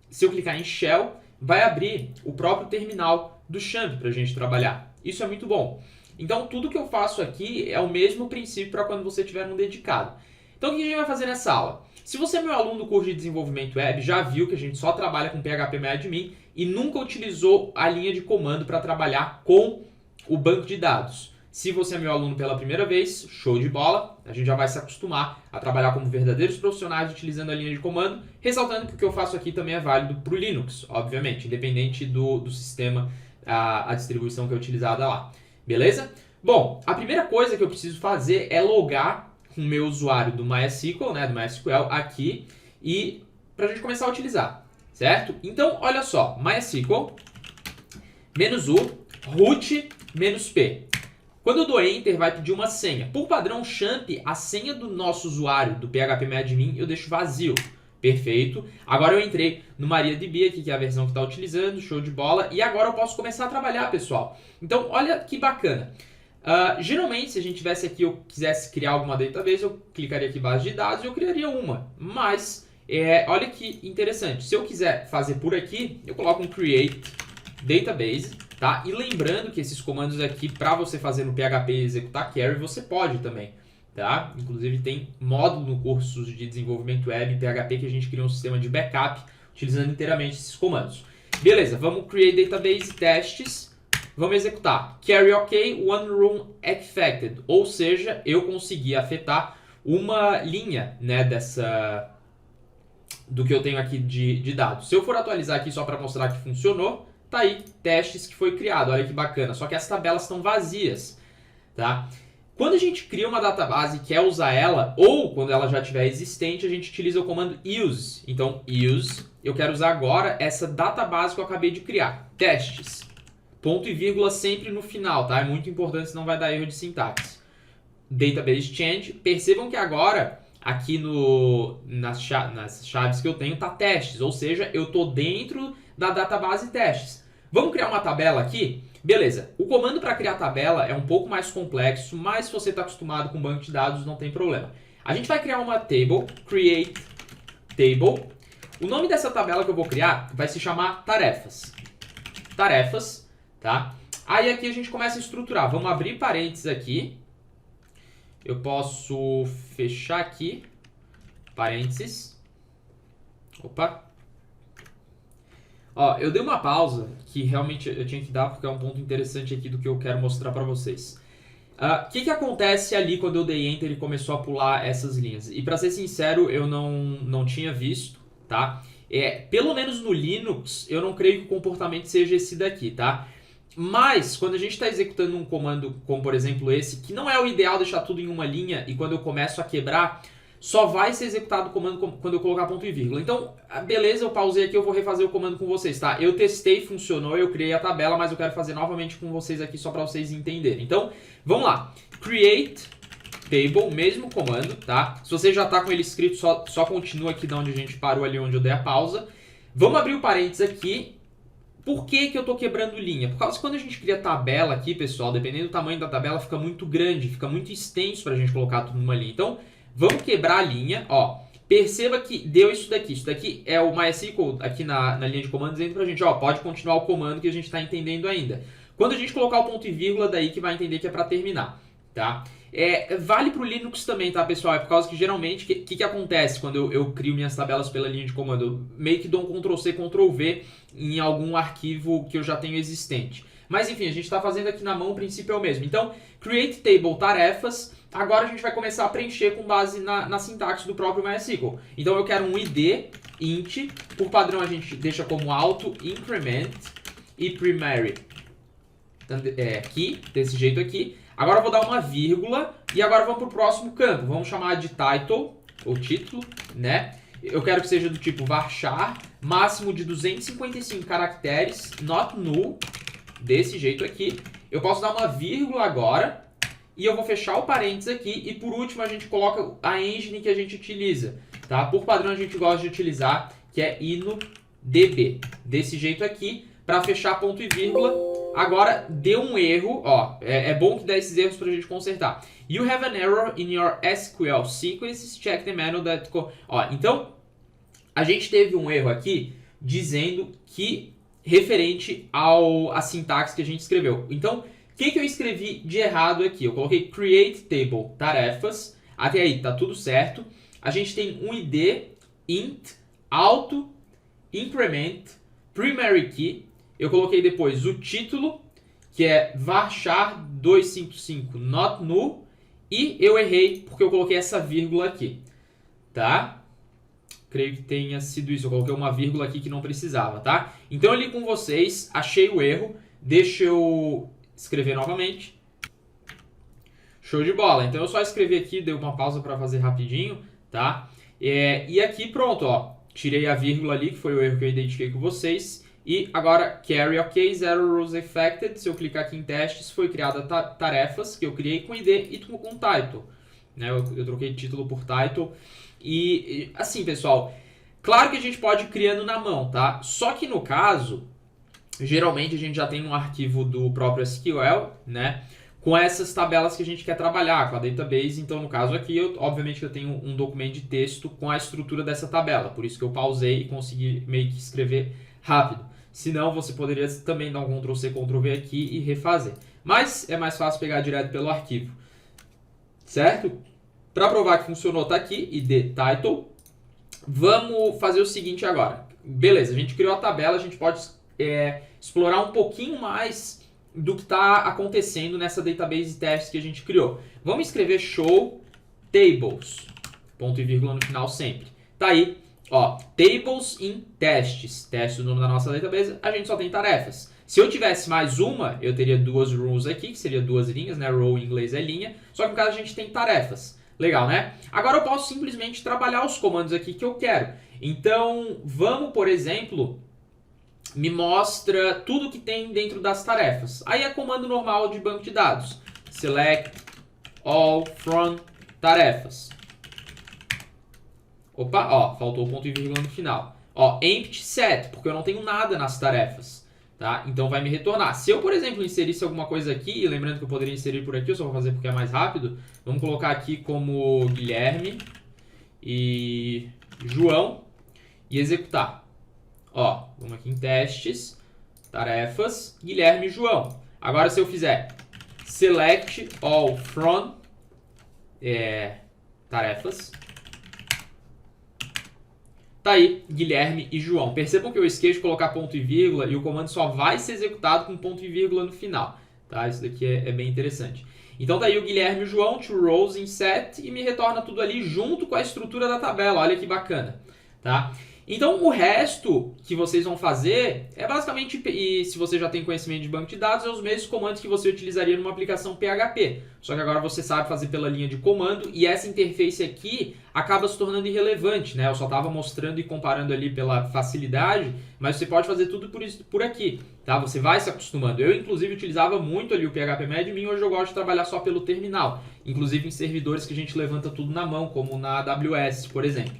Speaker 1: se eu clicar em Shell, vai abrir o próprio terminal do Champ para a gente trabalhar. Isso é muito bom. Então, tudo que eu faço aqui é o mesmo princípio para quando você tiver um dedicado. Então, o que a gente vai fazer nessa aula? Se você é meu aluno do curso de desenvolvimento web, já viu que a gente só trabalha com PHPMyAdmin e nunca utilizou a linha de comando para trabalhar com o banco de dados. Se você é meu aluno pela primeira vez, show de bola, a gente já vai se acostumar a trabalhar como verdadeiros profissionais utilizando a linha de comando, ressaltando que o que eu faço aqui também é válido para o Linux, obviamente, independente do sistema, a distribuição que é utilizada lá. Beleza? Bom, a primeira coisa que eu preciso fazer é logar com o meu usuário do MySQL, né, do MySQL aqui, e para a gente começar a utilizar, certo? Então, olha só, MySQL, -u, root, -p. Quando eu dou Enter, vai pedir uma senha. Por padrão Champ, a senha do nosso usuário do PHPMyAdmin eu deixo vazio. Perfeito. Agora eu entrei no MariaDB aqui, que é a versão que está utilizando, show de bola. E agora eu posso começar a trabalhar, pessoal. Então, olha que bacana. Geralmente, se a gente tivesse aqui, eu quisesse criar alguma database, eu clicaria aqui em base de dados e eu criaria uma. Mas, olha que interessante. Se eu quiser fazer por aqui, eu coloco um create database, tá? E lembrando que esses comandos aqui, para você fazer no PHP e executar query, você pode também, tá? Inclusive tem módulo no curso de desenvolvimento web em PHP que a gente cria um sistema de backup utilizando inteiramente esses comandos. Beleza, vamos create database testes. Vamos executar. Carry OK, one room affected. Ou seja, eu consegui afetar uma linha, né, do que eu tenho aqui de dados. Se eu for atualizar aqui só para mostrar que funcionou, tá aí, testes que foi criado. Olha que bacana. Só que as tabelas estão vazias, tá? Quando a gente cria uma database e quer usar ela, ou quando ela já estiver existente, a gente utiliza o comando use. Então, use, eu quero usar agora essa database que eu acabei de criar. Testes. Ponto e vírgula sempre no final, tá? É muito importante, senão vai dar erro de sintaxe. Database change. Percebam que agora, aqui nas chaves que eu tenho, tá testes. Ou seja, eu tô dentro da database testes. Vamos criar uma tabela aqui? Beleza. O comando para criar tabela é um pouco mais complexo, mas se você está acostumado com banco de dados, não tem problema. A gente vai criar uma table, create table. O nome dessa tabela que eu vou criar vai se chamar tarefas. tarefas, tá? Aí aqui a gente começa a estruturar. Vamos abrir parênteses aqui. Eu posso fechar aqui, parênteses. Opa. Ó, eu dei uma pausa que realmente eu tinha que dar porque é um ponto interessante aqui do que eu quero mostrar para vocês. O que acontece ali quando eu dei Enter e começou a pular essas linhas? E para ser sincero, eu não tinha visto, tá? Pelo menos no Linux, eu não creio que o comportamento seja esse daqui, tá? Mas, quando a gente está executando um comando como, por exemplo, esse, que não é o ideal deixar tudo em uma linha e quando eu começo a quebrar, só vai ser executado o comando quando eu colocar ponto e vírgula. Então, beleza, eu pausei aqui, eu vou refazer o comando com vocês, tá? Eu testei, funcionou, eu criei a tabela, mas eu quero fazer novamente com vocês aqui só para vocês entenderem. Então, vamos lá. Create table, mesmo comando, tá? Se você já está com ele escrito, só continua aqui de onde a gente parou ali, onde eu dei a pausa. Vamos abrir o parênteses aqui. Por que eu estou quebrando linha? Por causa que quando a gente cria tabela aqui, pessoal, dependendo do tamanho da tabela, fica muito grande, fica muito extenso para a gente colocar tudo numa linha. Então, vamos quebrar a linha, ó. Perceba que deu isso daqui. Isso daqui é o MySQL aqui na linha de comando dizendo pra gente, ó, pode continuar o comando que a gente está entendendo ainda. Quando a gente colocar o ponto e vírgula, daí que vai entender que é para terminar, tá? Vale pro Linux também, tá, pessoal? É por causa que geralmente, o que acontece quando eu crio minhas tabelas pela linha de comando? Eu meio que dou um Ctrl+C, Ctrl+V em algum arquivo que eu já tenho existente. Mas enfim, a gente está fazendo aqui na mão, o princípio é o mesmo. Então, create table tarefas. Agora a gente vai começar a preencher com base na sintaxe do próprio MySQL. Então eu quero um id int, por padrão a gente deixa como auto increment e primary aqui, desse jeito aqui. Agora eu vou dar uma vírgula e agora vamos para o próximo campo. Vamos chamar de title, ou título, né? Eu quero que seja do tipo varchar, máximo de 255 caracteres, not null, desse jeito aqui. Eu posso dar uma vírgula agora e eu vou fechar o parênteses aqui e por último a gente coloca a engine que a gente utiliza, tá? Por padrão a gente gosta de utilizar, que é inodb, desse jeito aqui, para fechar ponto e vírgula. Agora deu um erro, ó, é bom que dê esses erros para a gente consertar. You have an error in your SQL sequences, check the manual that... Ó, então, a gente teve um erro aqui dizendo que referente à sintaxe que a gente escreveu. Então, o que eu escrevi de errado aqui? Eu coloquei create table tarefas, até aí tá tudo certo. A gente tem um id int auto increment primary key. Eu coloquei depois o título, que é varchar 255 not null, e eu errei porque eu coloquei essa vírgula aqui, tá? Creio que tenha sido isso, eu coloquei uma vírgula aqui que não precisava, tá? Então ali com vocês, achei o erro, deixa eu escrever novamente. Show de bola, então eu só escrevi aqui, dei uma pausa para fazer rapidinho, tá? E aqui pronto, ó, tirei a vírgula ali, que foi o erro que eu identifiquei com vocês. E agora, carry ok, zero rules affected. Se eu clicar aqui em testes, foi criada tarefas que eu criei com id e com title. Né? Eu troquei título por title. E assim, pessoal, claro que a gente pode ir criando na mão, tá? Só que no caso, geralmente a gente já tem um arquivo do próprio SQL, né? Com essas tabelas que a gente quer trabalhar, com a database. Então, no caso aqui, obviamente que eu tenho um documento de texto com a estrutura dessa tabela. Por isso que eu pausei e consegui meio que escrever rápido. Se não, você poderia também dar um Ctrl+C, Ctrl+V aqui e refazer. Mas é mais fácil pegar direto pelo arquivo. Certo? Para provar que funcionou, tá aqui, id title. Vamos fazer o seguinte agora. Beleza, a gente criou a tabela, a gente pode explorar um pouquinho mais do que está acontecendo nessa database test que a gente criou. Vamos escrever show tables, ponto e vírgula no final sempre. Tá aí. Ó, tables in testes, teste o nome da nossa database, a gente só tem tarefas. Se eu tivesse mais uma, eu teria duas rows aqui, que seria duas linhas, né? Row em inglês é linha, só que no caso a gente tem tarefas. Legal, né? Agora eu posso simplesmente trabalhar os comandos aqui que eu quero. Então, vamos, por exemplo, me mostra tudo que tem dentro das tarefas. Aí é comando normal de banco de dados. Select all from tarefas. Opa, ó, faltou o ponto e vírgula no final. Ó, empty set, porque eu não tenho nada nas tarefas, tá? Então vai me retornar. Se eu, por exemplo, inserisse alguma coisa aqui, lembrando que eu poderia inserir por aqui, eu só vou fazer porque é mais rápido. Vamos colocar aqui como Guilherme e João e executar. Ó, vamos aqui em testes. tarefas, Guilherme e João. Agora se eu fizer select all from tarefas, tá aí Guilherme e João. Percebam que eu esqueço de colocar ponto e vírgula e o comando só vai ser executado com ponto e vírgula no final. Tá? Isso daqui é bem interessante. Então tá aí o Guilherme e o João, to rows in set, e me retorna tudo ali junto com a estrutura da tabela. Olha que bacana. Tá? Então o resto que vocês vão fazer é basicamente, e se você já tem conhecimento de banco de dados, é os mesmos comandos que você utilizaria numa aplicação PHP. Só que agora você sabe fazer pela linha de comando e essa interface aqui acaba se tornando irrelevante, né? Eu só estava mostrando e comparando ali pela facilidade, mas você pode fazer tudo por aqui, tá? Você vai se acostumando. Eu, inclusive, utilizava muito ali o PHP hoje eu gosto de trabalhar só pelo terminal, inclusive em servidores que a gente levanta tudo na mão, como na AWS, por exemplo,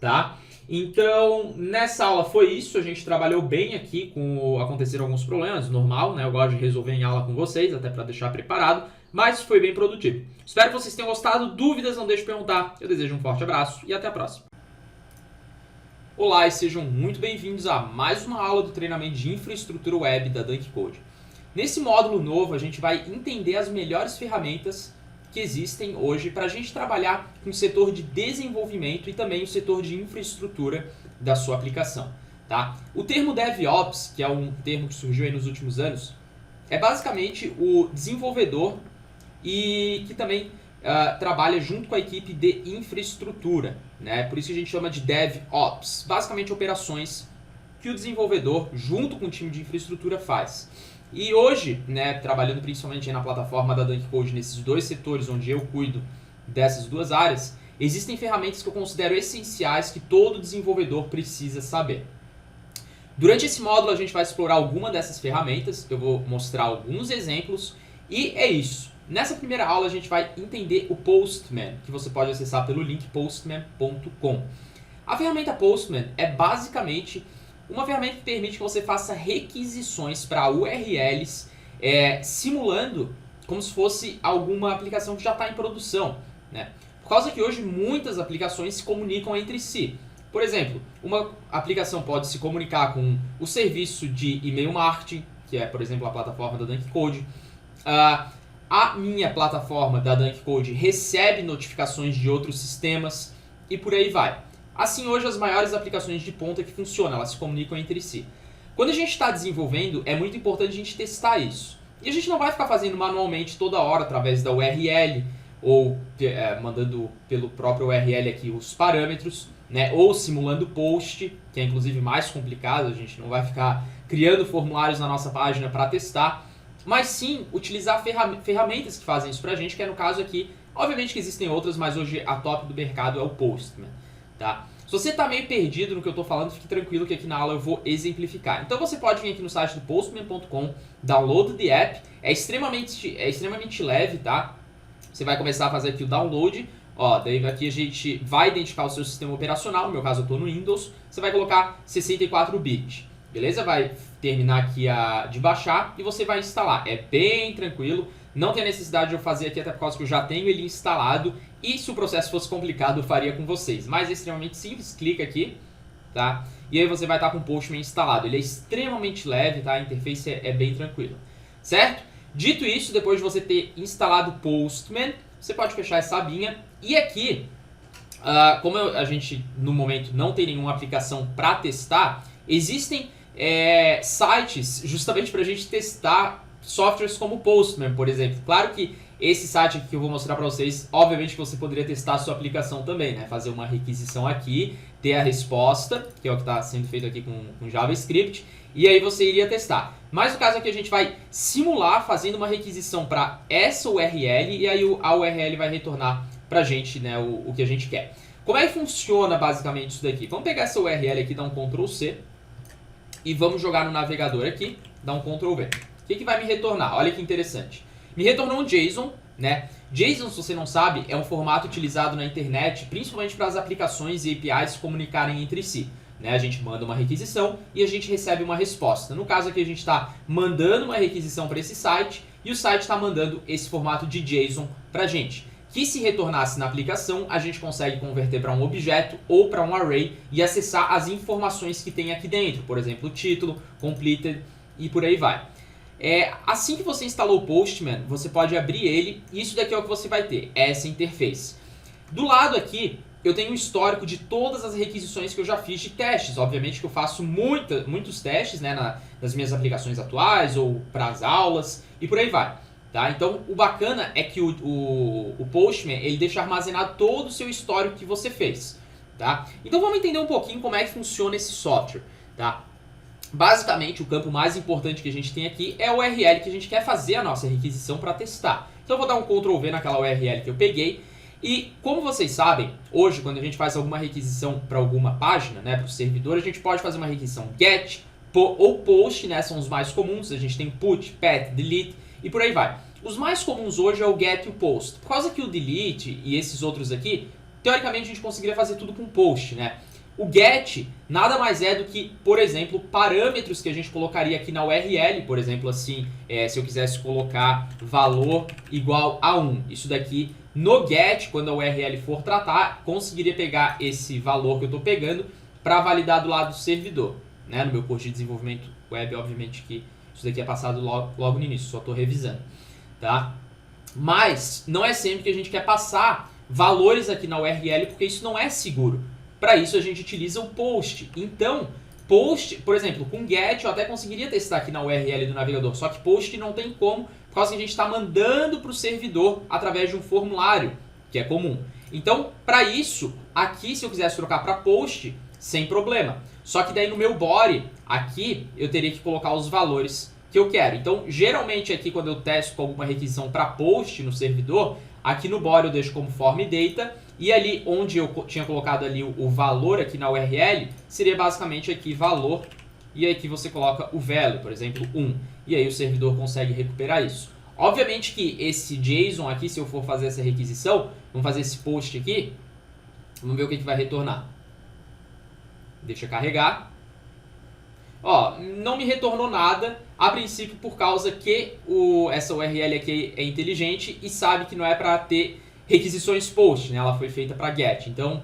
Speaker 1: tá? Então, nessa aula foi isso, a gente trabalhou bem aqui, aconteceram alguns problemas, normal, né? Eu gosto de resolver em aula com vocês, até para deixar preparado, mas foi bem produtivo. Espero que vocês tenham gostado, dúvidas não deixe de perguntar, eu desejo um forte abraço e até a próxima. Olá e sejam muito bem-vindos a mais uma aula do treinamento de infraestrutura web da DunkCode. Nesse módulo novo a gente vai entender as melhores ferramentas que existem hoje para a gente trabalhar com o setor de desenvolvimento e também o setor de infraestrutura da sua aplicação. Tá? O termo DevOps, que é um termo que surgiu aí nos últimos anos, é basicamente o desenvolvedor e que também trabalha junto com a equipe de infraestrutura. Né? Por isso que a gente chama de DevOps, basicamente operações que o desenvolvedor, junto com o time de infraestrutura, faz. E hoje, né, trabalhando principalmente na plataforma da DunkCode, nesses dois setores onde eu cuido dessas duas áreas, existem ferramentas que eu considero essenciais que todo desenvolvedor precisa saber. Durante esse módulo a gente vai explorar alguma dessas ferramentas, eu vou mostrar alguns exemplos e é isso. Nessa primeira aula a gente vai entender o Postman, que você pode acessar pelo link postman.com. A ferramenta Postman é basicamente uma ferramenta que permite que você faça requisições para URLs simulando como se fosse alguma aplicação que já está em produção. Né? Por causa que hoje muitas aplicações se comunicam entre si. Por exemplo, uma aplicação pode se comunicar com o serviço de e-mail marketing, que é, por exemplo, a plataforma da DunkCode. A minha plataforma da DunkCode recebe notificações de outros sistemas e por aí vai. Assim, hoje as maiores aplicações de ponta que funcionam, elas se comunicam entre si. Quando a gente está desenvolvendo, é muito importante a gente testar isso. E a gente não vai ficar fazendo manualmente toda hora através da URL ou mandando pelo próprio URL aqui os parâmetros, né? Ou simulando post, que é inclusive mais complicado, a gente não vai ficar criando formulários na nossa página para testar, mas sim utilizar ferramentas que fazem isso para a gente, que é no caso aqui, obviamente que existem outras, mas hoje a top do mercado é o Postman. Tá? Se você está meio perdido no que eu estou falando, fique tranquilo que aqui na aula eu vou exemplificar. Então você pode vir aqui no site do postman.com, download the app, é extremamente leve, tá? Você vai começar a fazer aqui o download, ó, daí aqui a gente vai identificar o seu sistema operacional, no meu caso eu estou no Windows, você vai colocar 64 bit, beleza? Vai terminar aqui de baixar e você vai instalar, é bem tranquilo. Não tem necessidade de eu fazer aqui, até por causa que eu já tenho ele instalado. E se o processo fosse complicado, eu faria com vocês. Mas é extremamente simples, clica aqui, tá? E aí você vai estar com o Postman instalado. Ele é extremamente leve, tá? A interface é bem tranquila, certo? Dito isso, depois de você ter instalado o Postman, você pode fechar essa abinha. E aqui, como a gente no momento não tem nenhuma aplicação para testar, existem sites justamente para a gente testar softwares como o Postman, por exemplo. Claro que esse site aqui que eu vou mostrar para vocês, obviamente que você poderia testar a sua aplicação também, né? Fazer uma requisição aqui, ter a resposta, que é o que está sendo feito aqui com JavaScript, e aí você iria testar. Mas no caso aqui a gente vai simular fazendo uma requisição para essa URL, e aí a URL vai retornar para a gente, né, o que a gente quer. Como é que funciona basicamente isso daqui? Vamos pegar essa URL aqui, dar um Ctrl C, e vamos jogar no navegador aqui, dar um Ctrl V. O que vai me retornar? Olha que interessante. Me retornou um JSON, né? JSON, se você não sabe, é um formato utilizado na internet, principalmente para as aplicações e APIs se comunicarem entre si. Né? A gente manda uma requisição e a gente recebe uma resposta. No caso aqui, a gente está mandando uma requisição para esse site e o site está mandando esse formato de JSON para a gente. Que se retornasse na aplicação, a gente consegue converter para um objeto ou para um array e acessar as informações que tem aqui dentro. Por exemplo, o título, completed, e por aí vai. Assim que você instalou o Postman, você pode abrir ele e isso daqui é o que você vai ter, essa interface. Do lado aqui, eu tenho um histórico de todas as requisições que eu já fiz de testes. Obviamente que eu faço muitos testes, né, nas minhas aplicações atuais ou para as aulas e por aí vai. Tá? Então, o bacana é que o Postman ele deixa armazenado todo o seu histórico que você fez. Tá? Então, vamos entender um pouquinho como é que funciona esse software. Tá? Basicamente, o campo mais importante que a gente tem aqui é o URL que a gente quer fazer a nossa requisição para testar. Então, eu vou dar um Ctrl V naquela URL que eu peguei. E, como vocês sabem, hoje, quando a gente faz alguma requisição para alguma página, né, para o servidor, a gente pode fazer uma requisição GET ou POST, né, são os mais comuns. A gente tem PUT, PET, DELETE e por aí vai. Os mais comuns hoje é o GET e o POST. Por causa que o DELETE e esses outros aqui, teoricamente a gente conseguiria fazer tudo com POST, né? O GET nada mais é do que, por exemplo, parâmetros que a gente colocaria aqui na URL, por exemplo, assim, se eu quisesse colocar valor igual a 1. Isso daqui, no GET, quando a URL for tratar, conseguiria pegar esse valor que eu estou pegando para validar do lado do servidor. Né? No meu curso de desenvolvimento web, obviamente que isso daqui é passado logo no início, só estou revisando. Tá? Mas não é sempre que a gente quer passar valores aqui na URL, porque isso não é seguro. Para isso a gente utiliza o POST. Então, POST, por exemplo, com GET eu até conseguiria testar aqui na URL do navegador, só que POST não tem como, por causa que a gente está mandando para o servidor através de um formulário, que é comum. Então, para isso, aqui se eu quisesse trocar para POST, sem problema. Só que daí no meu body, aqui, eu teria que colocar os valores que eu quero. Então, geralmente aqui quando eu testo com alguma requisição para POST no servidor, aqui no body eu deixo como form data, e ali onde eu tinha colocado ali o valor aqui na URL, seria basicamente aqui valor, e aí aqui você coloca o value, por exemplo, 1. E aí o servidor consegue recuperar isso. Obviamente que esse JSON aqui, se eu for fazer essa requisição, vamos fazer esse post aqui, vamos ver o que vai retornar. Deixa carregar. Ó, não me retornou nada, a princípio por causa que essa URL aqui é inteligente e sabe que não é para ter requisições post, né? Ela foi feita para get. Então,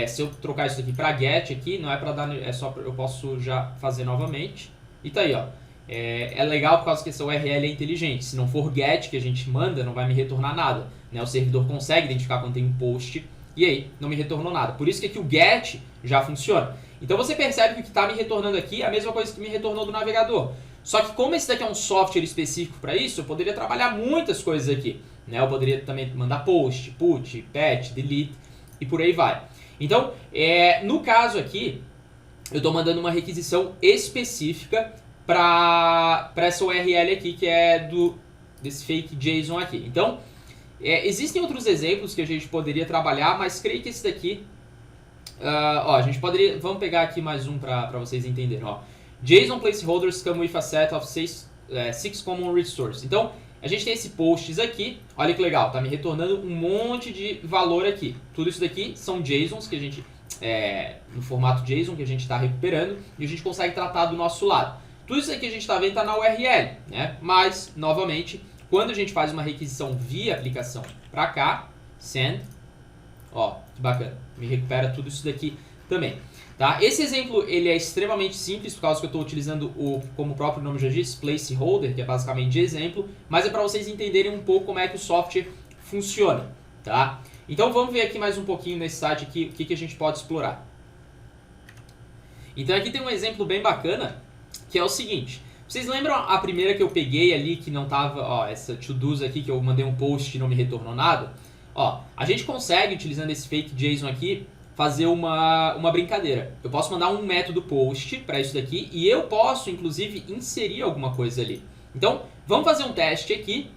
Speaker 1: se eu trocar isso aqui para get aqui, não é para dar, eu posso já fazer novamente. E tá aí, ó. É legal por causa que essa URL é inteligente. Se não for get que a gente manda, não vai me retornar nada, né? O servidor consegue identificar quando tem um post e aí não me retornou nada. Por isso que aqui o get já funciona. Então você percebe que o que está me retornando aqui é a mesma coisa que me retornou do navegador. Só que como esse daqui é um software específico para isso, eu poderia trabalhar muitas coisas aqui. Né? Eu poderia também mandar post, put, patch, delete e por aí vai. Então, no caso aqui, eu estou mandando uma requisição específica para essa URL aqui, que é desse fake JSON aqui. Então, existem outros exemplos que a gente poderia trabalhar, mas creio que esse daqui... a gente poderia... Vamos pegar aqui mais um para vocês entenderem. Ó. JSON placeholders come with a set of 6 common resources. Então, a gente tem esse posts aqui. Olha que legal, tá me retornando um monte de valor aqui. Tudo isso daqui são JSONs que a gente... no formato JSON que a gente está recuperando e a gente consegue tratar do nosso lado. Tudo isso aqui que a gente está vendo está na URL, né? Mas, novamente, quando a gente faz uma requisição via aplicação para cá, send, ó, que bacana, me recupera tudo isso daqui também. Tá? Esse exemplo ele é extremamente simples por causa que eu estou utilizando como o próprio nome já diz, placeholder, que é basicamente de exemplo, mas é para vocês entenderem um pouco como é que o software funciona. Tá? Então vamos ver aqui mais um pouquinho nesse site aqui, o que a gente pode explorar. Então aqui tem um exemplo bem bacana, que é o seguinte. Vocês lembram a primeira que eu peguei ali, que não tava, ó, essa to-dos aqui, que eu mandei um post e não me retornou nada? Ó, a gente consegue, utilizando esse fake JSON aqui, fazer uma brincadeira. Eu posso mandar um método post para isso daqui e eu posso, inclusive, inserir alguma coisa ali. Então, vamos fazer um teste aqui,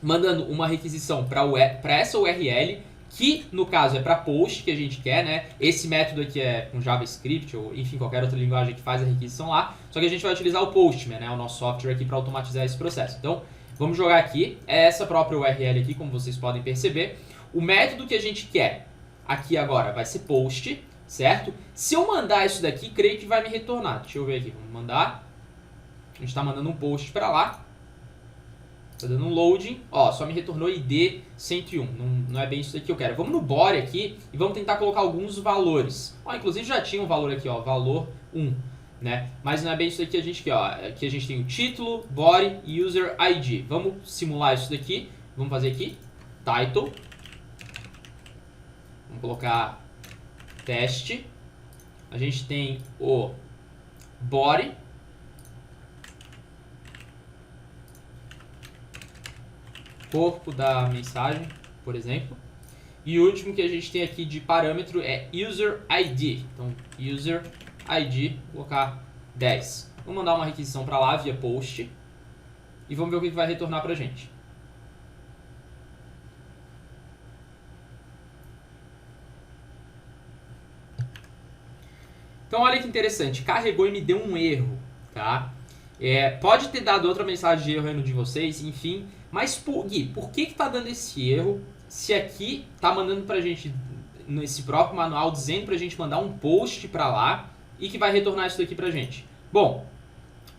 Speaker 1: mandando uma requisição para essa URL, que no caso é para post que a gente quer, né? Esse método aqui é com JavaScript ou enfim, qualquer outra linguagem que faz a requisição lá, só que a gente vai utilizar o Postman, né? O nosso software aqui para automatizar esse processo. Então, vamos jogar aqui, essa própria URL aqui, como vocês podem perceber. O método que a gente quer aqui agora vai ser post, certo? Se eu mandar isso daqui, creio que vai me retornar. Deixa eu ver aqui, vamos mandar. A gente está mandando um post para lá. Está dando um loading. Ó, só me retornou ID 101. Não é bem isso daqui que eu quero. Vamos no body aqui e vamos tentar colocar alguns valores. Ó, inclusive já tinha um valor aqui, ó, valor 1. né? Mas não é bem isso daqui que a gente quer, ó. Aqui a gente tem o título, body e user ID. Vamos simular isso daqui. Vamos fazer aqui, title. Vamos colocar teste. A gente tem o body. Corpo da mensagem, por exemplo. E o último que a gente tem aqui de parâmetro é user ID. Então, user ID, vou colocar 10. Vou mandar uma requisição para lá via post. E vamos ver o que vai retornar para a gente. Então, olha que interessante. Carregou e me deu um erro, tá? Pode ter dado outra mensagem de erro aí no de vocês, enfim. Mas, Gui, por que tá dando esse erro se aqui tá mandando pra gente, nesse próprio manual, dizendo pra gente mandar um post pra lá e que vai retornar isso daqui pra gente? Bom,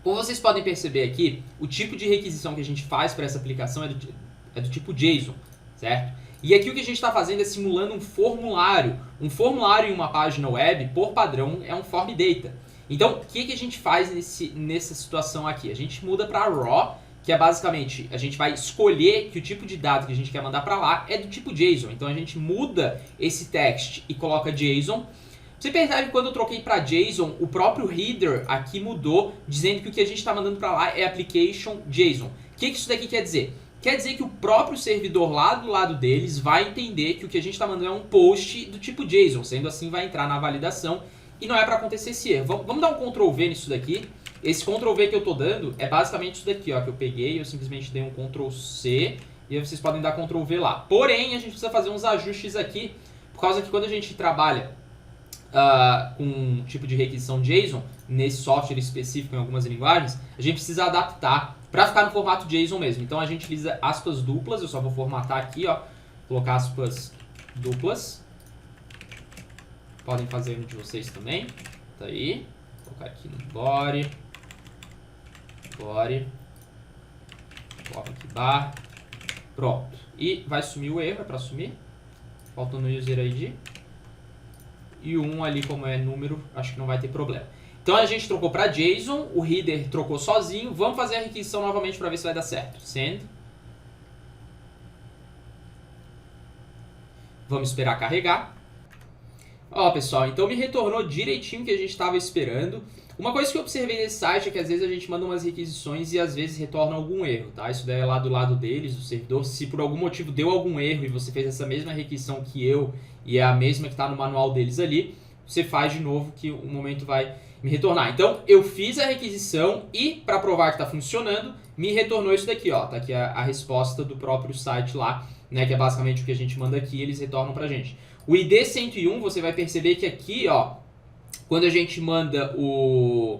Speaker 1: como vocês podem perceber aqui, o tipo de requisição que a gente faz para essa aplicação é do tipo JSON, certo? E aqui o que a gente está fazendo é simulando um formulário. Um formulário em uma página web, por padrão, é um form data. Então, o que a gente faz nessa situação aqui? A gente muda para raw, que é basicamente, a gente vai escolher que o tipo de dado que a gente quer mandar para lá é do tipo JSON. Então, a gente muda esse text e coloca JSON. Você percebe que quando eu troquei para JSON, o próprio header aqui mudou, dizendo que o que a gente está mandando para lá é application JSON. O que isso daqui quer dizer? Quer dizer que o próprio servidor lá do lado deles vai entender que o que a gente está mandando é um post do tipo JSON. Sendo assim, vai entrar na validação e não é para acontecer esse erro. Vamos dar um Ctrl V nisso daqui. Esse Ctrl V que eu estou dando é basicamente isso daqui, ó, que eu peguei, eu simplesmente dei um Ctrl C e aí vocês podem dar Ctrl V lá. Porém, a gente precisa fazer uns ajustes aqui, por causa que quando a gente trabalha com um tipo de requisição JSON, nesse software específico em algumas linguagens, a gente precisa adaptar para ficar no formato JSON mesmo. Então a gente utiliza aspas duplas, eu só vou formatar aqui, ó, colocar aspas duplas. Podem fazer no de vocês também. Tá aí. Vou colocar aqui no body. Coloca aqui bar. Pronto. E vai sumir o erro, é para sumir. Falta no user ID. E o 1 ali, como é número, acho que não vai ter problema. Então a gente trocou para JSON, o header trocou sozinho. Vamos fazer a requisição novamente para ver se vai dar certo. Send. Vamos esperar carregar. Ó, pessoal, então me retornou direitinho o que a gente estava esperando. Uma coisa que eu observei nesse site é que às vezes a gente manda umas requisições e às vezes retorna algum erro, tá? Isso daí é lá do lado deles, do servidor. Se por algum motivo deu algum erro e você fez essa mesma requisição que eu e é a mesma que está no manual deles ali, você faz de novo que o momento vai me retornar. Então, eu fiz a requisição e, para provar que está funcionando, me retornou isso daqui, ó. Tá aqui a resposta do próprio site lá, né? Que é basicamente o que a gente manda aqui, eles retornam pra gente. O ID 101, você vai perceber que aqui, ó, quando a gente manda o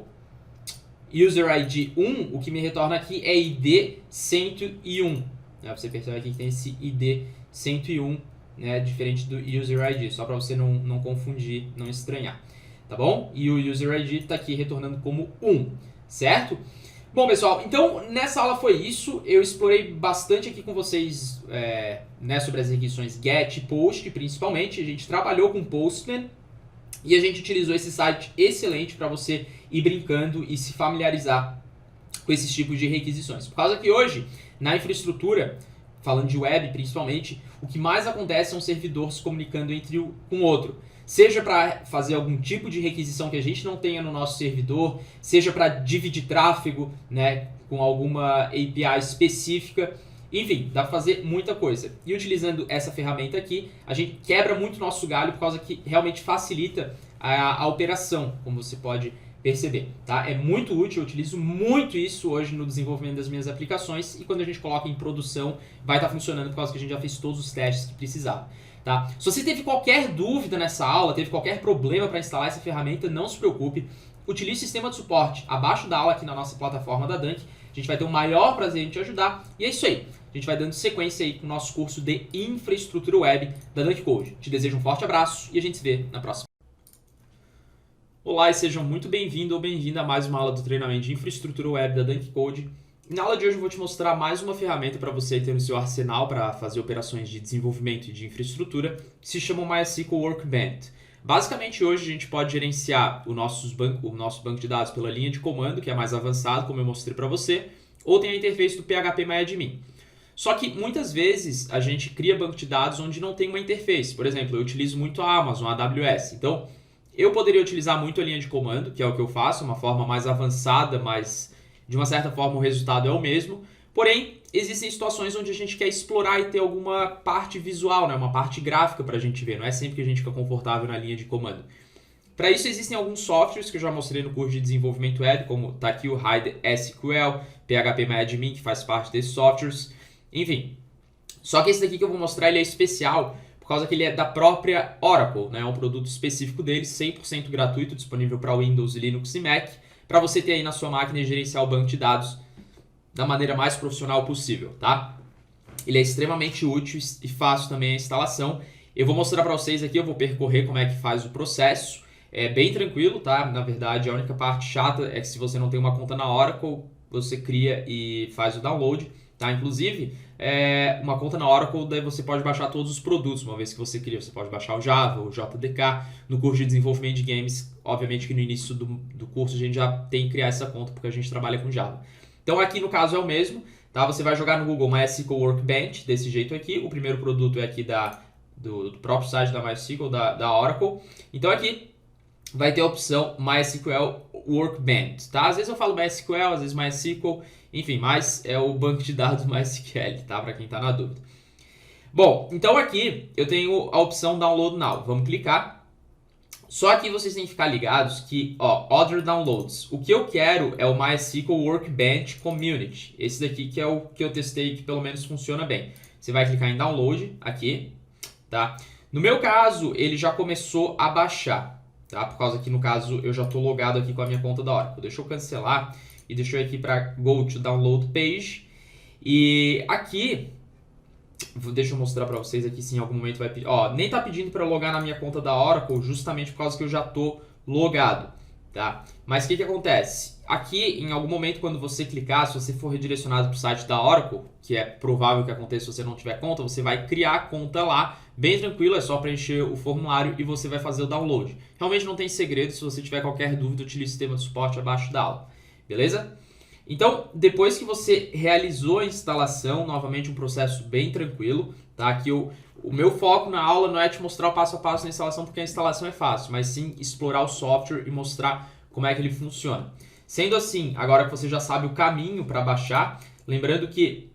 Speaker 1: user ID 1, o que me retorna aqui é ID 101. Né? Você percebe aqui que tem esse ID 101, né, diferente do user ID, só para você não confundir, não estranhar, tá bom? E o user ID está aqui retornando como 1, certo? Bom, pessoal, então nessa aula foi isso. Eu explorei bastante aqui com vocês né, sobre as requisições GET e POST, principalmente. A gente trabalhou com Postman e a gente utilizou esse site excelente para você ir brincando e se familiarizar com esses tipos de requisições. Por causa que hoje, na infraestrutura, falando de web principalmente, o que mais acontece é um servidor se comunicando entre um com o outro. Seja para fazer algum tipo de requisição que a gente não tenha no nosso servidor, seja para dividir tráfego, né, com alguma API específica. Enfim, dá para fazer muita coisa. E utilizando essa ferramenta aqui, a gente quebra muito nosso galho por causa que realmente facilita a operação, como você pode perceber. Tá? É muito útil, eu utilizo muito isso hoje no desenvolvimento das minhas aplicações e quando a gente coloca em produção vai estar funcionando por causa que a gente já fez todos os testes que precisava. Tá? Se você teve qualquer dúvida nessa aula, teve qualquer problema para instalar essa ferramenta, não se preocupe. Utilize o sistema de suporte abaixo da aula aqui na nossa plataforma da Dunk. A gente vai ter o maior prazer em te ajudar. E é isso aí. A gente vai dando sequência aí com o nosso curso de infraestrutura web da Dunk Code. Te desejo um forte abraço e a gente se vê na próxima. Olá e sejam muito bem-vindos ou bem-vinda a mais uma aula do treinamento de infraestrutura web da Dunk Code. Na aula de hoje eu vou te mostrar mais uma ferramenta para você ter no seu arsenal para fazer operações de desenvolvimento e de infraestrutura, que se chama MySQL Workbench. Basicamente, hoje a gente pode gerenciar o nosso banco de dados pela linha de comando, que é mais avançado, como eu mostrei para você, ou tem a interface do PHPMyAdmin. Só que muitas vezes a gente cria banco de dados onde não tem uma interface. Por exemplo, eu utilizo muito a Amazon, a AWS. Então, eu poderia utilizar muito a linha de comando, que é o que eu faço, uma forma mais avançada, mas de uma certa forma o resultado é o mesmo. Porém, existem situações onde a gente quer explorar e ter alguma parte visual, né? Uma parte gráfica para a gente ver. Não é sempre que a gente fica confortável na linha de comando. Para isso existem alguns softwares que eu já mostrei no curso de desenvolvimento web, como tá aqui o Hide SQL, PHPMyAdmin, que faz parte desses softwares. Enfim, só que esse daqui que eu vou mostrar ele é especial por causa que ele é da própria Oracle, né? É um produto específico deles, 100% gratuito, disponível para Windows, Linux e Mac, para você ter aí na sua máquina e gerenciar o banco de dados da maneira mais profissional possível, tá? Ele é extremamente útil e fácil também a instalação. Eu vou mostrar para vocês aqui, eu vou percorrer como é que faz o processo. É bem tranquilo, tá? Na verdade, a única parte chata é que se você não tem uma conta na Oracle, você cria e faz o download, tá? Inclusive, uma conta na Oracle, daí você pode baixar todos os produtos, uma vez que você cria. Você pode baixar o Java, o JDK. No curso de desenvolvimento de games, obviamente que no início do curso a gente já tem que criar essa conta, porque a gente trabalha com Java. Então aqui no caso é o mesmo, tá? Você vai jogar no Google MySQL Workbench, desse jeito aqui. O primeiro produto é aqui do próprio site da MySQL, da Oracle. Então aqui vai ter a opção MySQL Workbench, tá? Às vezes eu falo MySQL, às vezes MySQL, enfim, mas é o banco de dados MySQL, tá? Para quem tá na dúvida. Bom, então aqui eu tenho a opção Download Now. Vamos clicar. Só que vocês têm que ficar ligados que, Other Downloads. O que eu quero é o MySQL Workbench Community. Esse daqui que é o que eu testei que pelo menos funciona bem. Você vai clicar em Download aqui, tá? No meu caso, ele já começou a baixar, tá? Por causa que no caso eu já estou logado aqui com a minha conta da Oracle. Deixa eu cancelar e deixa eu ir aqui para Go to Download Page. E aqui, deixa eu mostrar para vocês aqui se em algum momento vai pedir. Nem tá pedindo para eu logar na minha conta da Oracle, justamente por causa que eu já tô logado, tá? Mas o que acontece? Aqui, em algum momento, quando você clicar, se você for redirecionado para o site da Oracle, que é provável que aconteça se você não tiver conta, você vai criar a conta lá, bem tranquilo, é só preencher o formulário e você vai fazer o download. Realmente não tem segredo, se você tiver qualquer dúvida, utilize o sistema de suporte abaixo da aula, beleza? Então, depois que você realizou a instalação, novamente um processo bem tranquilo, tá? Aqui o meu foco na aula não é te mostrar o passo a passo da instalação, porque a instalação é fácil, mas sim explorar o software e mostrar como é que ele funciona. Sendo assim, agora que você já sabe o caminho para baixar, lembrando que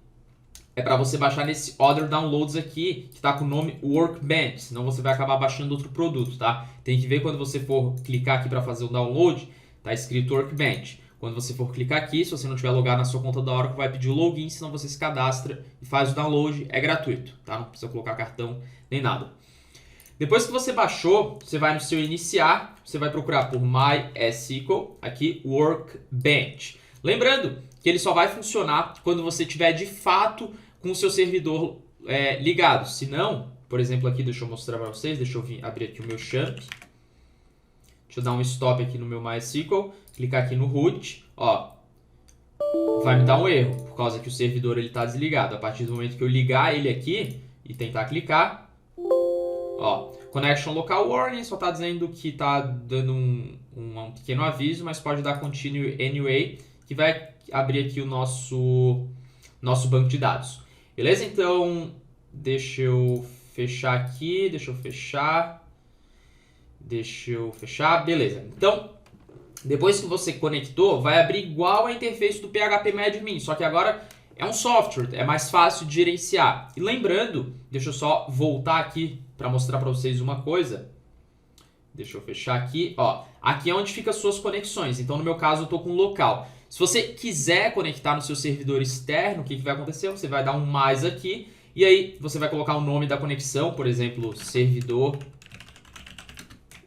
Speaker 1: é para você baixar nesse Other Downloads aqui, que está com o nome Workbench, senão você vai acabar baixando outro produto, tá? Tem que ver quando você for clicar aqui para fazer o download, tá escrito Workbench. Quando você for clicar aqui, se você não tiver logado na sua conta da Oracle, vai pedir o login, senão você se cadastra e faz o download, é gratuito, tá? Não precisa colocar cartão nem nada. Depois que você baixou, você vai no seu iniciar, você vai procurar por MySQL, aqui Workbench. Lembrando que ele só vai funcionar quando você tiver de fato com o seu servidor ligado. Se não, por exemplo, aqui deixa eu mostrar para vocês, deixa eu abrir aqui o meu champ. Deixa eu dar um stop aqui no meu MySQL, clicar aqui no root, vai me dar um erro, por causa que o servidor está desligado. A partir do momento que eu ligar ele aqui e tentar clicar, Connection Local Warning, só está dizendo que está dando um pequeno aviso, mas pode dar Continue Anyway, que vai abrir aqui o nosso banco de dados. Beleza? Então, deixa eu fechar aqui, deixa eu fechar, beleza. Então, depois que você conectou, vai abrir igual a interface do PHPMyAdmin, só que agora é um software, é mais fácil de gerenciar. E lembrando, deixa eu só voltar aqui para mostrar para vocês uma coisa. Deixa eu fechar aqui, aqui é onde ficam as suas conexões. Então, no meu caso, eu estou com local. Se você quiser conectar no seu servidor externo, o que vai acontecer? Você vai dar um mais aqui e aí você vai colocar o nome da conexão, por exemplo, servidor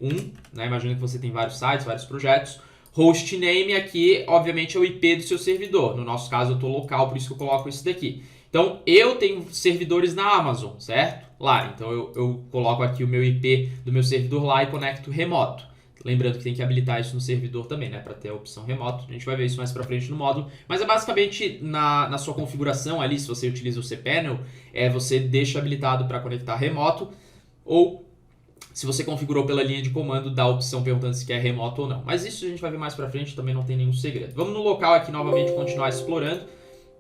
Speaker 1: 1, né? Imagina que você tem vários sites, vários projetos. Hostname aqui, obviamente, é o IP do seu servidor. No nosso caso, eu estou local, por isso que eu coloco isso daqui. Então, eu tenho servidores na Amazon, certo? Lá, então eu coloco aqui o meu IP do meu servidor lá e conecto remoto. Lembrando que tem que habilitar isso no servidor também, né? Para ter a opção remoto. A gente vai ver isso mais para frente no módulo. Mas é basicamente na sua configuração ali, se você utiliza o cPanel, você deixa habilitado para conectar remoto ou se você configurou pela linha de comando, dá a opção perguntando se quer remoto ou não. Mas isso a gente vai ver mais pra frente, também não tem nenhum segredo. Vamos no local aqui novamente continuar explorando,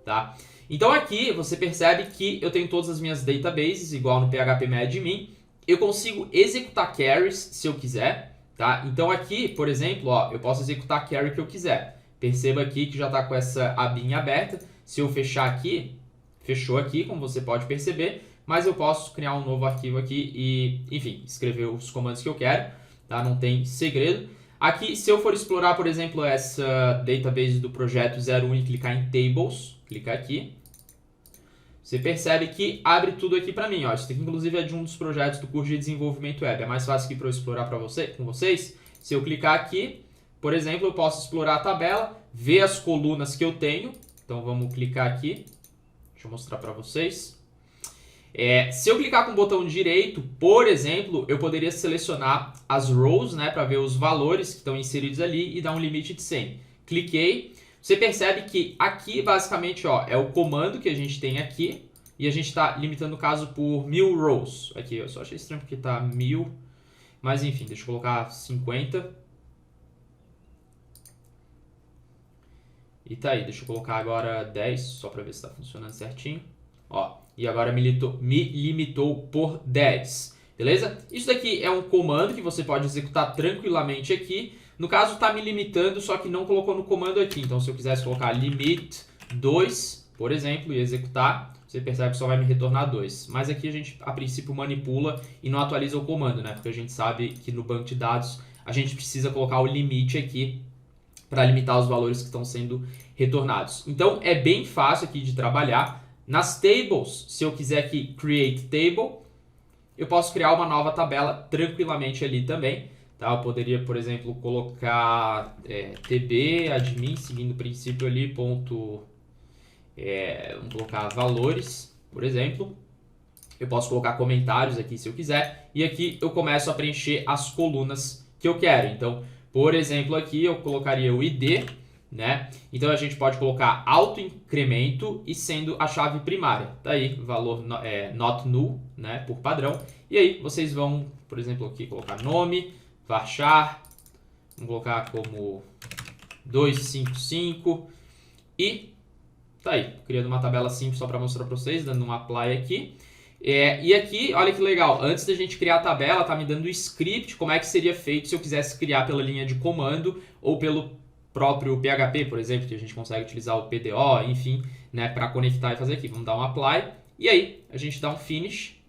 Speaker 1: tá? Então aqui você percebe que eu tenho todas as minhas databases, igual no phpMyAdmin. Eu consigo executar carries se eu quiser, tá? Então aqui, por exemplo, ó, eu posso executar a carry que eu quiser. Perceba aqui que já está com essa abinha aberta. Se eu fechar aqui, fechou aqui, como você pode perceber. Mas eu posso criar um novo arquivo aqui e, enfim, escrever os comandos que eu quero, tá? Não tem segredo. Aqui, se eu for explorar, por exemplo, essa database do projeto 01 e clicar em Tables, clicar aqui, você percebe que abre tudo aqui para mim. Ó. Isso aqui, inclusive, é de um dos projetos do curso de desenvolvimento web. É mais fácil aqui para eu explorar com vocês. Se eu clicar aqui, por exemplo, eu posso explorar a tabela, ver as colunas que eu tenho. Então, vamos clicar aqui. Deixa eu mostrar para vocês. Se eu clicar com o botão direito, por exemplo, eu poderia selecionar as rows, né, para ver os valores que estão inseridos ali e dar um limite de 100. Cliquei, você percebe que aqui basicamente ó, é o comando que a gente tem aqui e a gente está limitando o caso por 1000 rows. Aqui eu só achei estranho porque está 1000, mas enfim, deixa eu colocar 50. E tá aí, deixa eu colocar agora 10, só para ver se está funcionando certinho. Ó, e agora me limitou por 10, beleza? Isso daqui é um comando que você pode executar tranquilamente aqui. No caso, está me limitando, só que não colocou no comando aqui. Então, se eu quisesse colocar limit 2, por exemplo, e executar, você percebe que só vai me retornar 2. Mas aqui a gente, a princípio, manipula e não atualiza o comando, né? Porque a gente sabe que no banco de dados a gente precisa colocar o limite aqui para limitar os valores que estão sendo retornados. Então, é bem fácil aqui de trabalhar. Nas tables, se eu quiser aqui create table, eu posso criar uma nova tabela tranquilamente ali também. Tá? Eu poderia, por exemplo, colocar tb admin, seguindo o princípio ali, vamos colocar valores, por exemplo. Eu posso colocar comentários aqui se eu quiser. E aqui eu começo a preencher as colunas que eu quero. Então, por exemplo, aqui eu colocaria o ID, né? Então a gente pode colocar auto-incremento e sendo a chave primária. Tá aí, valor not null, né? Por padrão. E aí vocês vão, por exemplo, aqui colocar nome, varchar, vamos colocar como 255 e tá aí, criando uma tabela simples só para mostrar para vocês, dando um apply aqui. E aqui, olha que legal, antes da gente criar a tabela, tá me dando o script, como é que seria feito se eu quisesse criar pela linha de comando ou pelo próprio PHP, por exemplo, que a gente consegue utilizar o PDO, enfim, né, para conectar e fazer aqui. Vamos dar um apply e aí a gente dá um finish.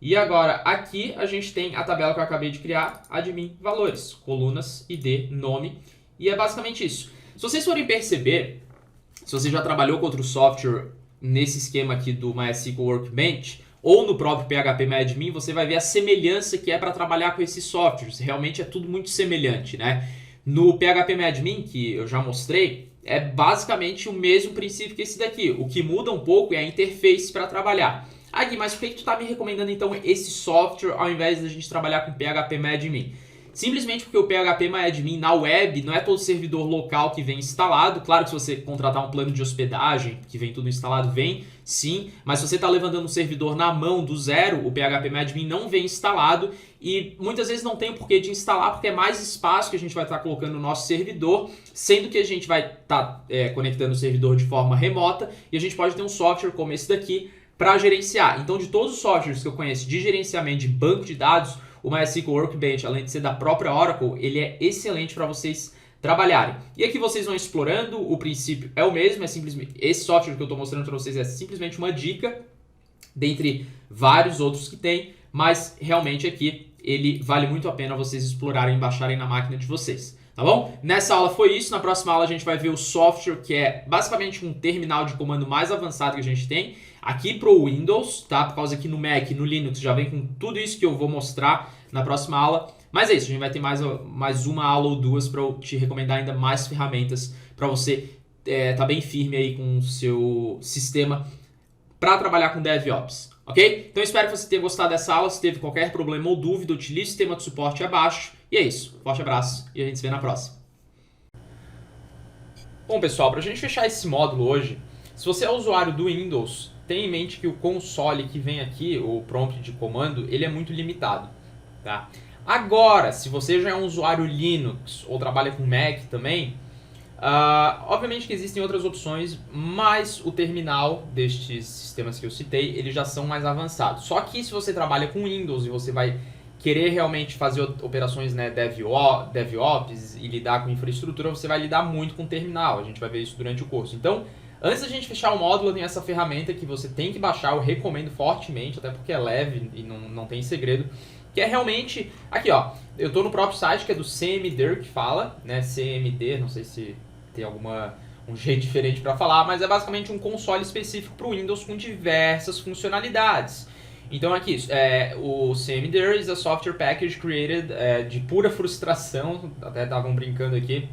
Speaker 1: E agora aqui a gente tem a tabela que eu acabei de criar, admin valores, colunas, ID, nome, e é basicamente isso. Se vocês forem perceber, se você já trabalhou com outro software nesse esquema aqui do MySQL Workbench, ou no próprio phpMyAdmin, você vai ver a semelhança que é para trabalhar com esses softwares. Realmente é tudo muito semelhante, né? No phpMyAdmin, que eu já mostrei, é basicamente o mesmo princípio que esse daqui. O que muda um pouco é a interface para trabalhar. Ah, Gui, mas por que tu tá me recomendando então esse software ao invés da gente trabalhar com phpMyAdmin? Simplesmente porque o phpMyAdmin na web não é todo servidor local que vem instalado. Claro que se você contratar um plano de hospedagem, que vem tudo instalado, vem sim. Mas se você está levantando um servidor na mão do zero, o phpMyAdmin não vem instalado. E muitas vezes não tem o porquê de instalar, porque é mais espaço que a gente vai estar colocando no nosso servidor, sendo que a gente vai estar conectando o servidor de forma remota. E a gente pode ter um software como esse daqui para gerenciar. Então, de todos os softwares que eu conheço de gerenciamento de banco de dados, o MySQL Workbench, além de ser da própria Oracle, ele é excelente para vocês trabalharem. E aqui vocês vão explorando, o princípio é o mesmo, é simplesmente esse software que eu estou mostrando para vocês é simplesmente uma dica, dentre vários outros que tem, mas realmente aqui ele vale muito a pena vocês explorarem e baixarem na máquina de vocês. Tá bom? Nessa aula foi isso, na próxima aula a gente vai ver o software que é basicamente um terminal de comando mais avançado que a gente tem aqui para o Windows, tá? Por causa que no Mac, no Linux já vem com tudo isso que eu vou mostrar na próxima aula. Mas é isso, a gente vai ter mais uma aula ou duas para eu te recomendar ainda mais ferramentas para você tá bem firme aí com o seu sistema para trabalhar com DevOps. Ok? Então espero que você tenha gostado dessa aula. Se teve qualquer problema ou dúvida, utilize o sistema de suporte abaixo. E é isso. Forte abraço e a gente se vê na próxima. Bom, pessoal, para a gente fechar esse módulo hoje, se você é usuário do Windows, tenha em mente que o console que vem aqui, o prompt de comando, ele é muito limitado. tá? Agora, se você já é um usuário Linux ou trabalha com Mac também, obviamente que existem outras opções, mas o terminal destes sistemas que eu citei, eles já são mais avançados. Só que se você trabalha com Windows e você vai querer realmente fazer operações, né, DevOps e lidar com infraestrutura, você vai lidar muito com terminal. A gente vai ver isso durante o curso. Então, antes da gente fechar o módulo, tem essa ferramenta que você tem que baixar, eu recomendo fortemente, até porque é leve e não tem segredo, que é realmente, aqui ó, eu estou no próprio site que é do CMD que fala, né, CMD, não sei se tem um jeito diferente para falar, mas é basicamente um console específico para o Windows com diversas funcionalidades. Então aqui, o CMD is a software package created de pura frustração, até estavam brincando aqui,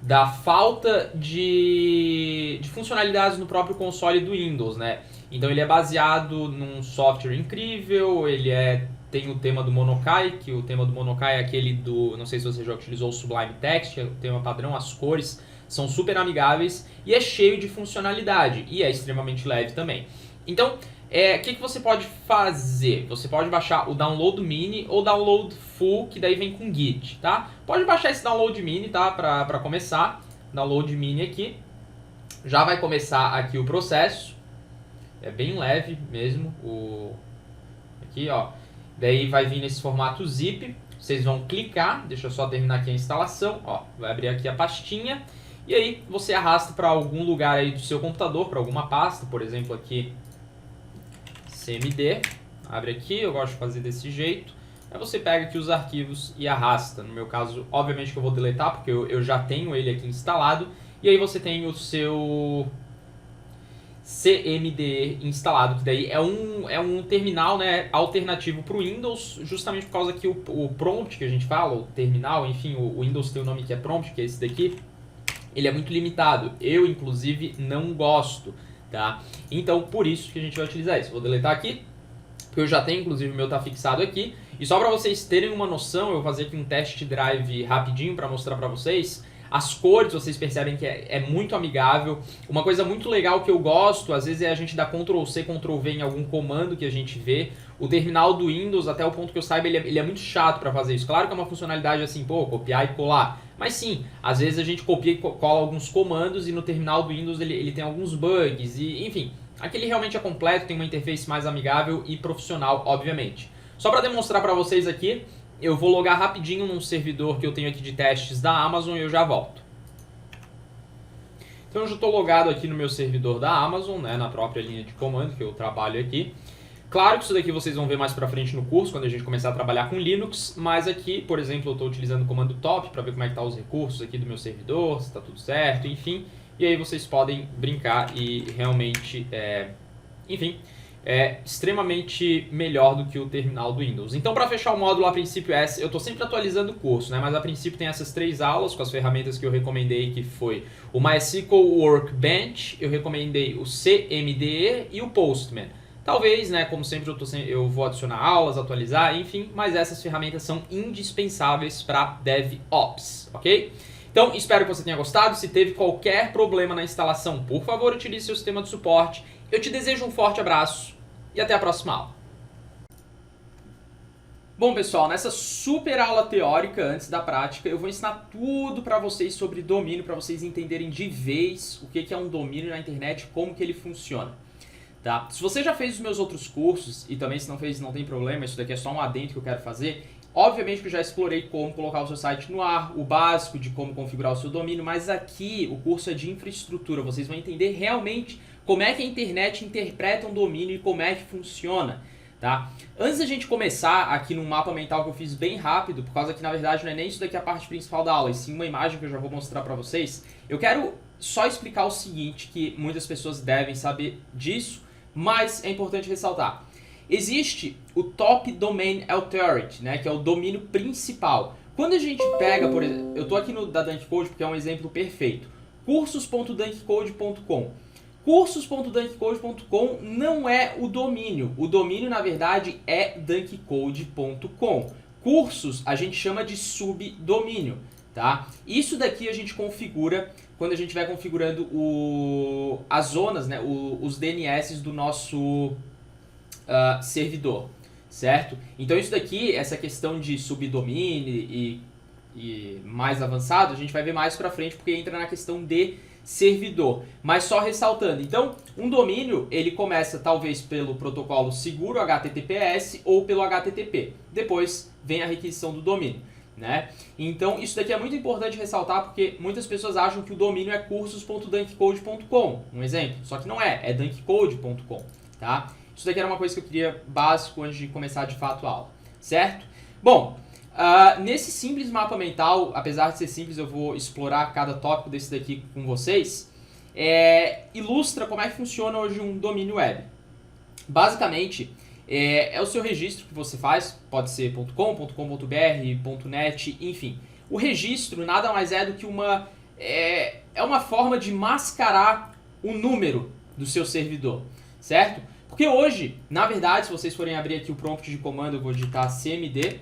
Speaker 1: da falta de funcionalidades no próprio console do Windows, né? Então ele é baseado num software incrível, tem o tema do Monokai, que o tema do Monokai é aquele do, não sei se você já utilizou o Sublime Text, que é o tema padrão, as cores são super amigáveis e é cheio de funcionalidade e é extremamente leve também. Então, o que você pode fazer? Você pode baixar o Download Mini ou Download Full, que daí vem com Git, tá? Pode baixar esse Download Mini, tá? Pra começar. Download Mini aqui. Já vai começar aqui o processo. É bem leve mesmo. Aqui, ó. Daí vai vir nesse formato zip. Vocês vão clicar. Deixa eu só terminar aqui a instalação. Ó, vai abrir aqui a pastinha. E aí você arrasta para algum lugar aí do seu computador, para alguma pasta. Por exemplo, aqui CMD, abre aqui, eu gosto de fazer desse jeito. Aí você pega aqui os arquivos e arrasta. No meu caso, obviamente que eu vou deletar, porque eu já tenho ele aqui instalado. E aí você tem o seu CMD instalado, que daí é um terminal, né, alternativo para o Windows, justamente por causa que o prompt que a gente fala, o terminal, enfim, o Windows tem um nome que é prompt, que é esse daqui, ele é muito limitado. Eu, inclusive, não gosto. Tá? Então, por isso que a gente vai utilizar isso. Vou deletar aqui, porque eu já tenho, inclusive, o meu tá fixado aqui. E só para vocês terem uma noção, eu vou fazer aqui um test drive rapidinho para mostrar para vocês. As cores, vocês percebem que é muito amigável. Uma coisa muito legal que eu gosto, às vezes, é a gente dar Ctrl+C, Ctrl+V em algum comando que a gente vê. O terminal do Windows, até o ponto que eu saiba, ele é muito chato para fazer isso. Claro que é uma funcionalidade assim, pô, copiar e colar. Mas sim, às vezes a gente copia e cola alguns comandos e no terminal do Windows ele tem alguns bugs e, enfim, aqui ele realmente é completo, tem uma interface mais amigável e profissional, obviamente. Só para demonstrar para vocês aqui, eu vou logar rapidinho num servidor que eu tenho aqui de testes da Amazon e eu já volto. Então eu já estou logado aqui no meu servidor da Amazon, né, na própria linha de comando que eu trabalho aqui. Claro que isso daqui vocês vão ver mais pra frente no curso, quando a gente começar a trabalhar com Linux, mas aqui, por exemplo, eu estou utilizando o comando top para ver como é que tá os recursos aqui do meu servidor, se está tudo certo, enfim. E aí vocês podem brincar e realmente, enfim, é extremamente melhor do que o terminal do Windows. Então, para fechar o módulo, a princípio, eu estou sempre atualizando o curso, né? Mas a princípio tem essas 3 aulas com as ferramentas que eu recomendei, que foi o MySQL Workbench, eu recomendei o CMDE e o Postman. Talvez, né, como sempre eu vou adicionar aulas, atualizar, enfim, mas essas ferramentas são indispensáveis para DevOps, ok? Então, espero que você tenha gostado. Se teve qualquer problema na instalação, por favor, utilize seu sistema de suporte. Eu te desejo um forte abraço e até a próxima aula. Bom, pessoal, nessa super aula teórica, antes da prática, eu vou ensinar tudo para vocês sobre domínio, para vocês entenderem de vez o que é um domínio na internet, como que ele funciona. Tá? Se você já fez os meus outros cursos, e também se não fez, não tem problema, isso daqui é só um adendo que eu quero fazer, obviamente que eu já explorei como colocar o seu site no ar, o básico de como configurar o seu domínio, mas aqui o curso é de infraestrutura, vocês vão entender realmente como é que a internet interpreta um domínio e como é que funciona. Tá? Antes da gente começar aqui num mapa mental que eu fiz bem rápido, por causa que na verdade não é nem isso daqui a parte principal da aula, e sim uma imagem que eu já vou mostrar para vocês, eu quero só explicar o seguinte, que muitas pessoas devem saber disso, mas é importante ressaltar. Existe o Top Domain Authority, né, que é o domínio principal. Quando a gente pega, por exemplo, eu estou aqui no da Dunkcode porque é um exemplo perfeito, cursos.dunkcode.com. Cursos.dunkcode.com não é o domínio. O domínio, na verdade, é dunkcode.com. Cursos a gente chama de subdomínio, tá? Isso daqui a gente configura quando a gente vai configurando as zonas, né, os DNS do nosso servidor, certo? Então isso daqui, essa questão de subdomínio e mais avançado, a gente vai ver mais pra frente porque entra na questão de servidor. Mas só ressaltando, então um domínio ele começa talvez pelo protocolo seguro HTTPS ou pelo HTTP. Depois vem a requisição do domínio, né? Então isso daqui é muito importante ressaltar porque muitas pessoas acham que o domínio é cursos.dunkcode.com, um exemplo, só que não é dunkcode.com, tá? Isso daqui era uma coisa que eu queria básico antes de começar de fato a aula, certo? Bom, nesse simples mapa mental, apesar de ser simples, eu vou explorar cada tópico desse daqui com vocês, ilustra como é que funciona hoje um domínio web. Basicamente, é o seu registro que você faz, pode ser .com, .com.br, .net, enfim. O registro nada mais é do que uma forma de mascarar o número do seu servidor, certo? Porque hoje, na verdade, se vocês forem abrir aqui o prompt de comando, eu vou digitar cmd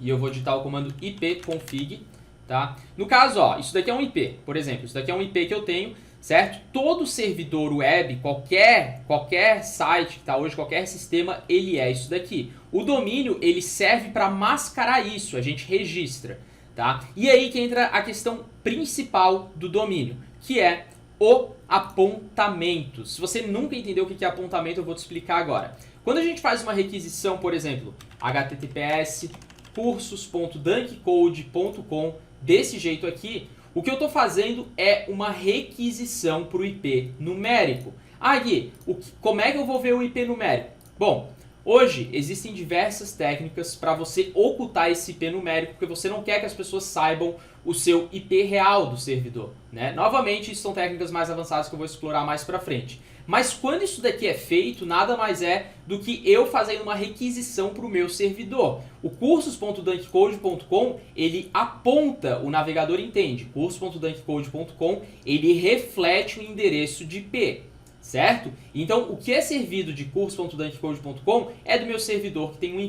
Speaker 1: e eu vou digitar o comando ipconfig, tá? No caso, ó, isso daqui é um IP, por exemplo, isso daqui é um IP que eu tenho, certo? Todo servidor web, qualquer site que está hoje, qualquer sistema, ele é isso daqui. O domínio, ele serve para mascarar isso, a gente registra, tá? E aí que entra a questão principal do domínio, que é o apontamento. Se você nunca entendeu o que é apontamento, eu vou te explicar agora. Quando a gente faz uma requisição, por exemplo, https cursos.dunkcode.com, desse jeito aqui, o que eu estou fazendo é uma requisição para o IP numérico. Ah, Gui, como é que eu vou ver o IP numérico? Bom, hoje existem diversas técnicas para você ocultar esse IP numérico, porque você não quer que as pessoas saibam o seu IP real do servidor, né? Novamente, isso são técnicas mais avançadas que eu vou explorar mais para frente. Mas quando isso daqui é feito, nada mais é do que eu fazendo uma requisição para o meu servidor. O cursos.dunkcode.com, ele aponta, o navegador entende. Cursos.dunkcode.com, ele reflete o endereço de IP, certo? Então, o que é servido de cursos.dunkcode.com é do meu servidor que tem um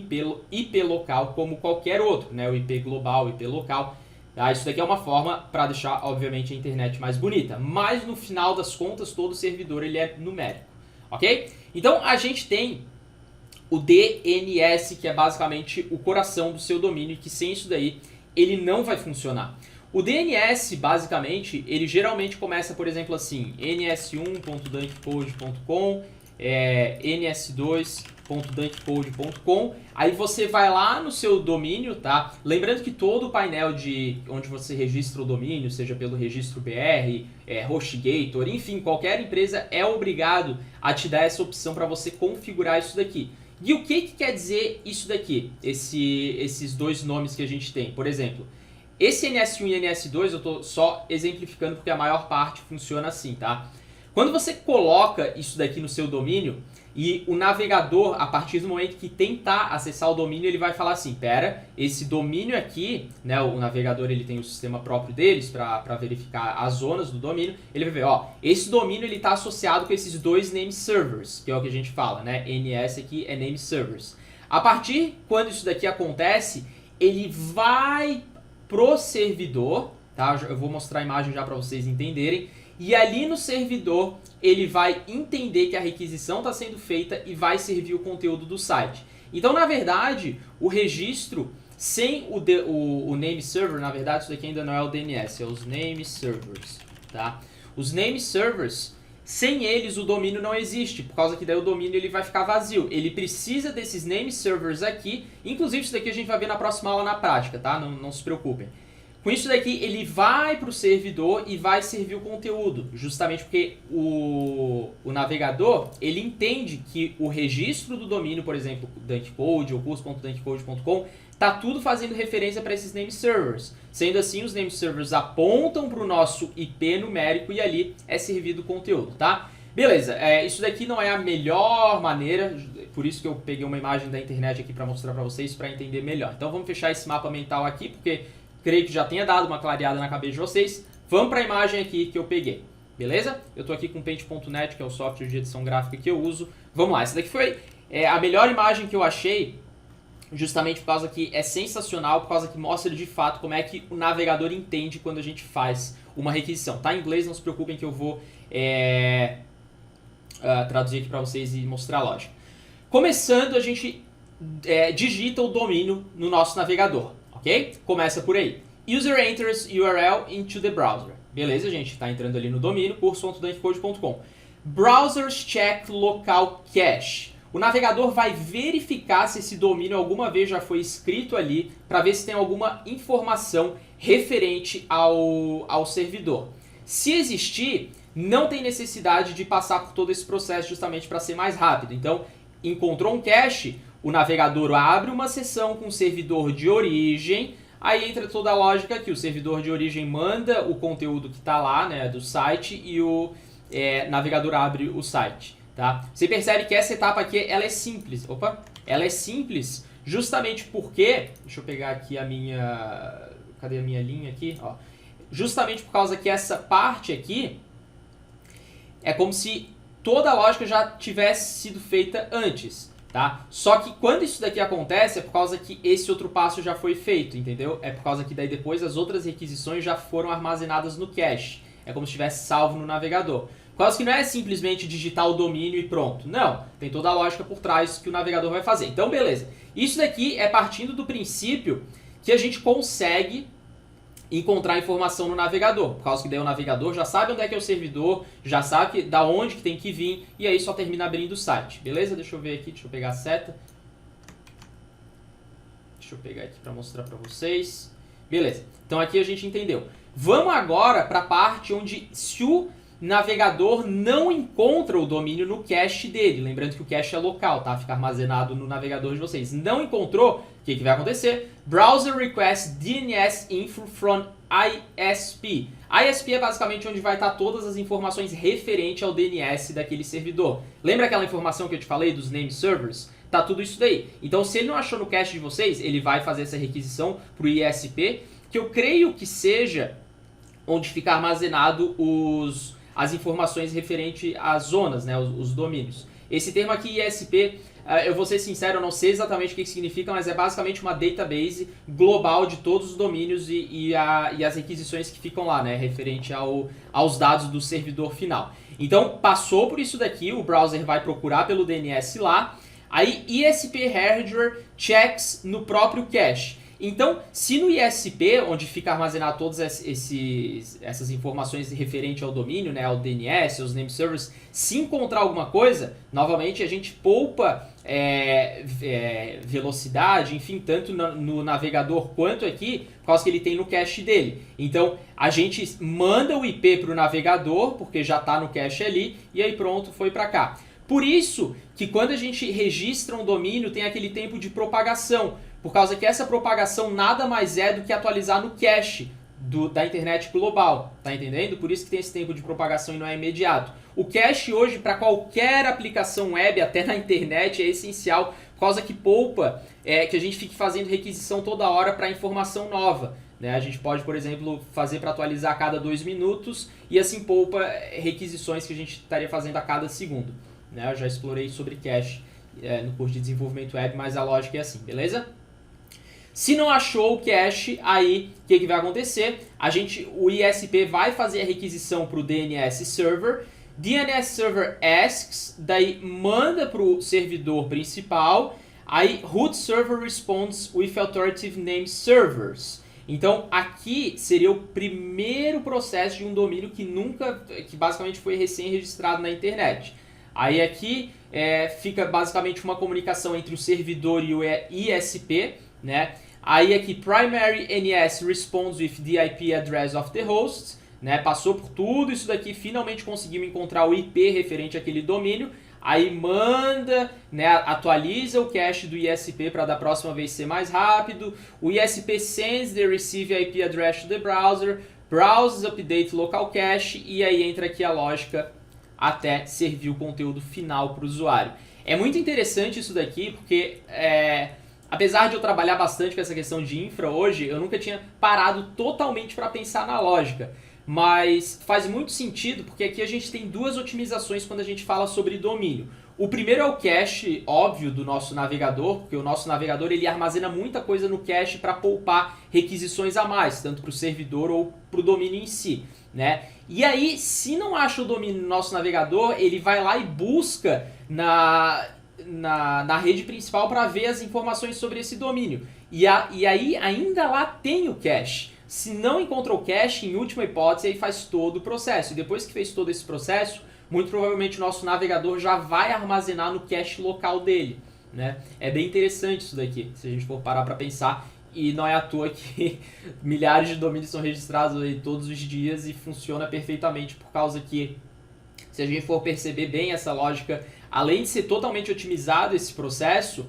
Speaker 1: IP local como qualquer outro, né? O IP global, o IP local. Tá? Isso daqui é uma forma para deixar, obviamente, a internet mais bonita. Mas, no final das contas, todo servidor ele é numérico. Ok? Então, a gente tem o DNS, que é basicamente o coração do seu domínio, que sem isso daí, ele não vai funcionar. O DNS, basicamente, ele geralmente começa, por exemplo, assim, ns1.dunkcode.com, ns2.dunkcode.com, aí você vai lá no seu domínio, tá? Lembrando que todo o painel onde você registra o domínio, seja pelo registro BR, HostGator, enfim, qualquer empresa é obrigado a te dar essa opção para você configurar isso daqui. E o que quer dizer isso daqui? Esses dois nomes que a gente tem, por exemplo. Esse NS1 e NS2 eu estou só exemplificando porque a maior parte funciona assim, tá? Quando você coloca isso daqui no seu domínio e o navegador, a partir do momento que tentar acessar o domínio, ele vai falar assim, pera, esse domínio aqui, né, o navegador ele tem o sistema próprio deles para verificar as zonas do domínio, ele vai ver, ó, esse domínio ele está associado com esses dois name servers, que é o que a gente fala, né, NS aqui é name servers. A partir quando isso daqui acontece, ele vai pro servidor, tá? Eu vou mostrar a imagem já para vocês entenderem. E ali no servidor, ele vai entender que a requisição está sendo feita e vai servir o conteúdo do site. Então, na verdade, o registro sem o name server, na verdade, isso daqui ainda não é o DNS, é os name servers, tá? Os name servers, sem eles o domínio não existe, por causa que daí o domínio ele vai ficar vazio. Ele precisa desses name servers aqui, inclusive isso daqui a gente vai ver na próxima aula na prática, tá? Não se preocupem. Com isso daqui, ele vai para o servidor e vai servir o conteúdo, justamente porque o navegador, ele entende que o registro do domínio, por exemplo, Dunkcode ou curso.dunkcode.com, tá tudo fazendo referência para esses name servers. Sendo assim, os name servers apontam para o nosso IP numérico e ali é servido o conteúdo, tá? Beleza, isso daqui não é a melhor maneira, por isso que eu peguei uma imagem da internet aqui para mostrar para vocês, para entender melhor. Então vamos fechar esse mapa mental aqui, porque creio que já tenha dado uma clareada na cabeça de vocês. Vamos para a imagem aqui que eu peguei, beleza? Eu estou aqui com o Paint.net, que é o software de edição gráfica que eu uso. Vamos lá, essa daqui foi a melhor imagem que eu achei, justamente por causa que é sensacional, por causa que mostra de fato como é que o navegador entende quando a gente faz uma requisição. Tá em inglês, não se preocupem que eu vou traduzir aqui para vocês e mostrar a lógica. Começando, a gente digita o domínio no nosso navegador, ok? Começa por aí. User enters URL into the browser. Beleza, gente? Está entrando ali no domínio, curso.dankcode.com. Browsers check local cache. O navegador vai verificar se esse domínio alguma vez já foi escrito ali para ver se tem alguma informação referente ao servidor. Se existir, não tem necessidade de passar por todo esse processo justamente para ser mais rápido. Então, encontrou um cache, o navegador abre uma seção com o servidor de origem, aí entra toda a lógica aqui, o servidor de origem manda o conteúdo que está lá, né, do site, e o navegador abre o site. Tá? Você percebe que essa etapa aqui ela é simples. Ela é simples justamente porque... Deixa eu pegar aqui a minha... Cadê a minha linha aqui? Ó. Justamente por causa que essa parte aqui é como se toda a lógica já tivesse sido feita antes. Tá? Só que quando isso daqui acontece é por causa que esse outro passo já foi feito, entendeu? É por causa que daí depois as outras requisições já foram armazenadas no cache. É como se estivesse salvo no navegador. Por causa que não é simplesmente digitar o domínio e pronto. Não, tem toda a lógica por trás que o navegador vai fazer. Então, beleza. Isso daqui é partindo do princípio que a gente consegue encontrar informação no navegador. Por causa que daí o navegador já sabe onde é que é o servidor, já sabe da onde que tem que vir, e aí só termina abrindo o site. Beleza? Deixa eu ver aqui, deixa eu pegar a seta. Deixa eu pegar aqui para mostrar para vocês. Beleza. Então aqui a gente entendeu. Vamos agora para a parte onde se o navegador não encontra o domínio no cache dele. Lembrando que o cache é local, tá? Fica armazenado no navegador de vocês. Não encontrou, o que vai acontecer? Browser request DNS info from ISP. ISP é basicamente onde vai estar todas as informações referente ao DNS daquele servidor. Lembra aquela informação que eu te falei dos name servers? Tá tudo isso daí. Então, se ele não achou no cache de vocês, ele vai fazer essa requisição para o ISP, que eu creio que seja onde fica armazenado as informações referente às zonas, né, os domínios. Esse termo aqui, ISP, eu vou ser sincero, eu não sei exatamente o que significa, mas é basicamente uma database global de todos os domínios e as requisições que ficam lá, né, referente aos dados do servidor final. Então, passou por isso daqui, o browser vai procurar pelo DNS lá, aí ISP Hardware checks no próprio cache. Então, se no ISP, onde fica armazenado todas essas informações referente ao domínio, né, ao DNS, aos name servers, se encontrar alguma coisa, novamente a gente poupa velocidade, enfim, tanto no navegador quanto aqui, por causa que ele tem no cache dele. Então, a gente manda o IP para o navegador, porque já está no cache ali, e aí pronto, foi para cá. Por isso que quando a gente registra um domínio, tem aquele tempo de propagação, por causa que essa propagação nada mais é do que atualizar no cache da internet global, tá entendendo? Por isso que tem esse tempo de propagação e não é imediato. O cache hoje, para qualquer aplicação web, até na internet, é essencial, por causa que poupa que a gente fique fazendo requisição toda hora para informação nova. Né? A gente pode, por exemplo, fazer para atualizar a cada 2 minutos e assim poupa requisições que a gente estaria fazendo a cada segundo. Né? Eu já explorei sobre cache no curso de desenvolvimento web, mas a lógica é assim, beleza? Se não achou o cache, aí o que vai acontecer? O ISP vai fazer a requisição para o DNS Server. DNS Server asks, daí manda para o servidor principal. Aí root server responds with authoritative name servers. Então aqui seria o primeiro processo de um domínio que basicamente foi recém-registrado na internet. Aí aqui fica basicamente uma comunicação entre o servidor e o ISP, né? Aí aqui primary NS responds with the IP address of the host, né? Passou por tudo isso daqui, finalmente conseguiu encontrar o IP referente àquele domínio. Aí manda, né, atualiza o cache do ISP para da próxima vez ser mais rápido. O ISP sends the receive IP address to the browser, browses update local cache e aí entra aqui a lógica até servir o conteúdo final para o usuário. É muito interessante isso daqui porque apesar de eu trabalhar bastante com essa questão de infra hoje, eu nunca tinha parado totalmente para pensar na lógica. Mas faz muito sentido porque aqui a gente tem duas otimizações quando a gente fala sobre domínio. O primeiro é o cache, óbvio, do nosso navegador, porque o nosso navegador ele armazena muita coisa no cache para poupar requisições a mais, tanto para o servidor ou para o domínio em si. Né? E aí, se não acha o domínio no nosso navegador, ele vai lá e busca na rede principal para ver as informações sobre esse domínio. E aí ainda lá tem o cache. Se não encontrou o cache, em última hipótese, aí faz todo o processo. E depois que fez todo esse processo, muito provavelmente o nosso navegador já vai armazenar no cache local dele, né? É bem interessante isso daqui, se a gente for parar para pensar. E não é à toa que milhares de domínios são registrados aí todos os dias e funciona perfeitamente por causa que, se a gente for perceber bem essa lógica, além de ser totalmente otimizado esse processo,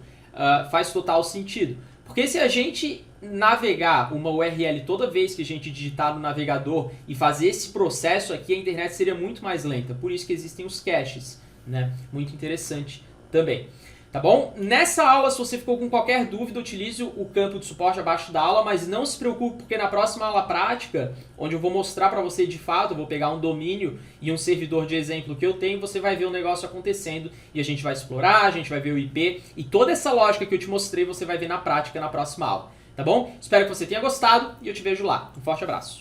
Speaker 1: faz total sentido. Porque se a gente navegar uma URL toda vez que a gente digitar no navegador e fazer esse processo aqui, a internet seria muito mais lenta. Por isso que existem os caches, né? Muito interessante também. Tá bom? Nessa aula, se você ficou com qualquer dúvida, utilize o campo de suporte abaixo da aula, mas não se preocupe, porque na próxima aula prática, onde eu vou mostrar para você de fato, eu vou pegar um domínio e um servidor de exemplo que eu tenho, você vai ver o negócio acontecendo e a gente vai explorar, a gente vai ver o IP e toda essa lógica que eu te mostrei você vai ver na prática na próxima aula. Tá bom? Espero que você tenha gostado e eu te vejo lá. Um forte abraço.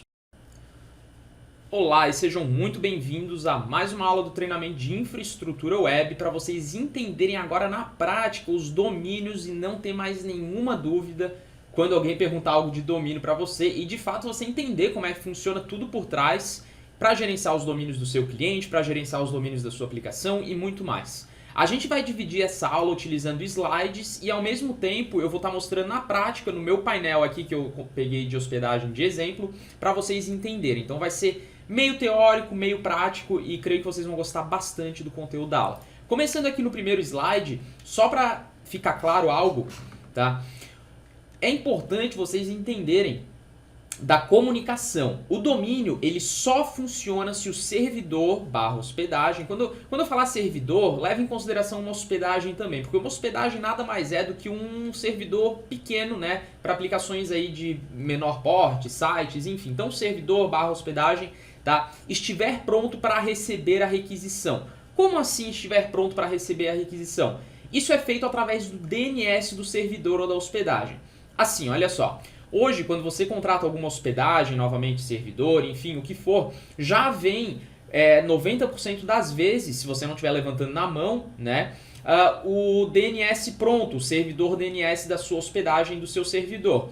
Speaker 1: Olá e sejam muito bem-vindos a mais uma aula do treinamento de infraestrutura web para vocês entenderem agora na prática os domínios e não ter mais nenhuma dúvida quando alguém perguntar algo de domínio para você e de fato você entender como é que funciona tudo por trás para gerenciar os domínios do seu cliente, para gerenciar os domínios da sua aplicação e muito mais. A gente vai dividir essa aula utilizando slides e ao mesmo tempo eu vou estar mostrando na prática no meu painel aqui que eu peguei de hospedagem de exemplo para vocês entenderem. Então vai ser meio teórico, meio prático e creio que vocês vão gostar bastante do conteúdo da aula. Começando aqui no primeiro slide, só para ficar claro algo, tá? É importante vocês entenderem da comunicação. O domínio, ele só funciona se o servidor / hospedagem, quando eu falar servidor, leve em consideração uma hospedagem também, porque uma hospedagem nada mais é do que um servidor pequeno, né, para aplicações aí de menor porte, sites, enfim. Então, servidor / hospedagem, tá, estiver pronto para receber a requisição. Como assim estiver pronto para receber a requisição? Isso é feito através do DNS do servidor ou da hospedagem. Assim, olha só. Hoje, quando você contrata alguma hospedagem, novamente servidor, enfim, o que for, já vem 90% das vezes, se você não estiver levantando na mão, né, o DNS pronto, o servidor DNS da sua hospedagem, do seu servidor.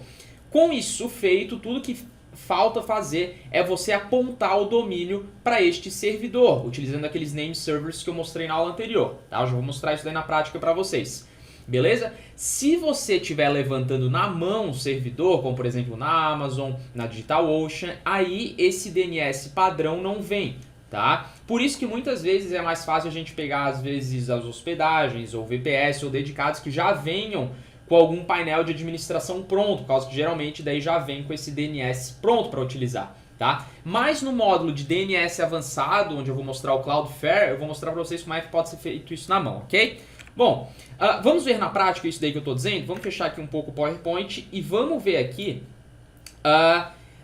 Speaker 1: Com isso feito, tudo que falta fazer é você apontar o domínio para este servidor, utilizando aqueles name servers que eu mostrei na aula anterior. Tá? Eu já vou mostrar isso daí na prática para vocês. Beleza? Se você estiver levantando na mão o servidor, como por exemplo na Amazon, na DigitalOcean, aí esse DNS padrão não vem, tá? Por isso que muitas vezes é mais fácil a gente pegar às vezes as hospedagens ou VPS ou dedicados que já venham com algum painel de administração pronto, por causa que geralmente daí já vem com esse DNS pronto para utilizar, tá? Mas no módulo de DNS avançado, onde eu vou mostrar o Cloudflare, eu vou mostrar para vocês como é que pode ser feito isso na mão, ok? Bom, vamos ver na prática isso daí que eu estou dizendo? Vamos fechar aqui um pouco o PowerPoint e vamos ver aqui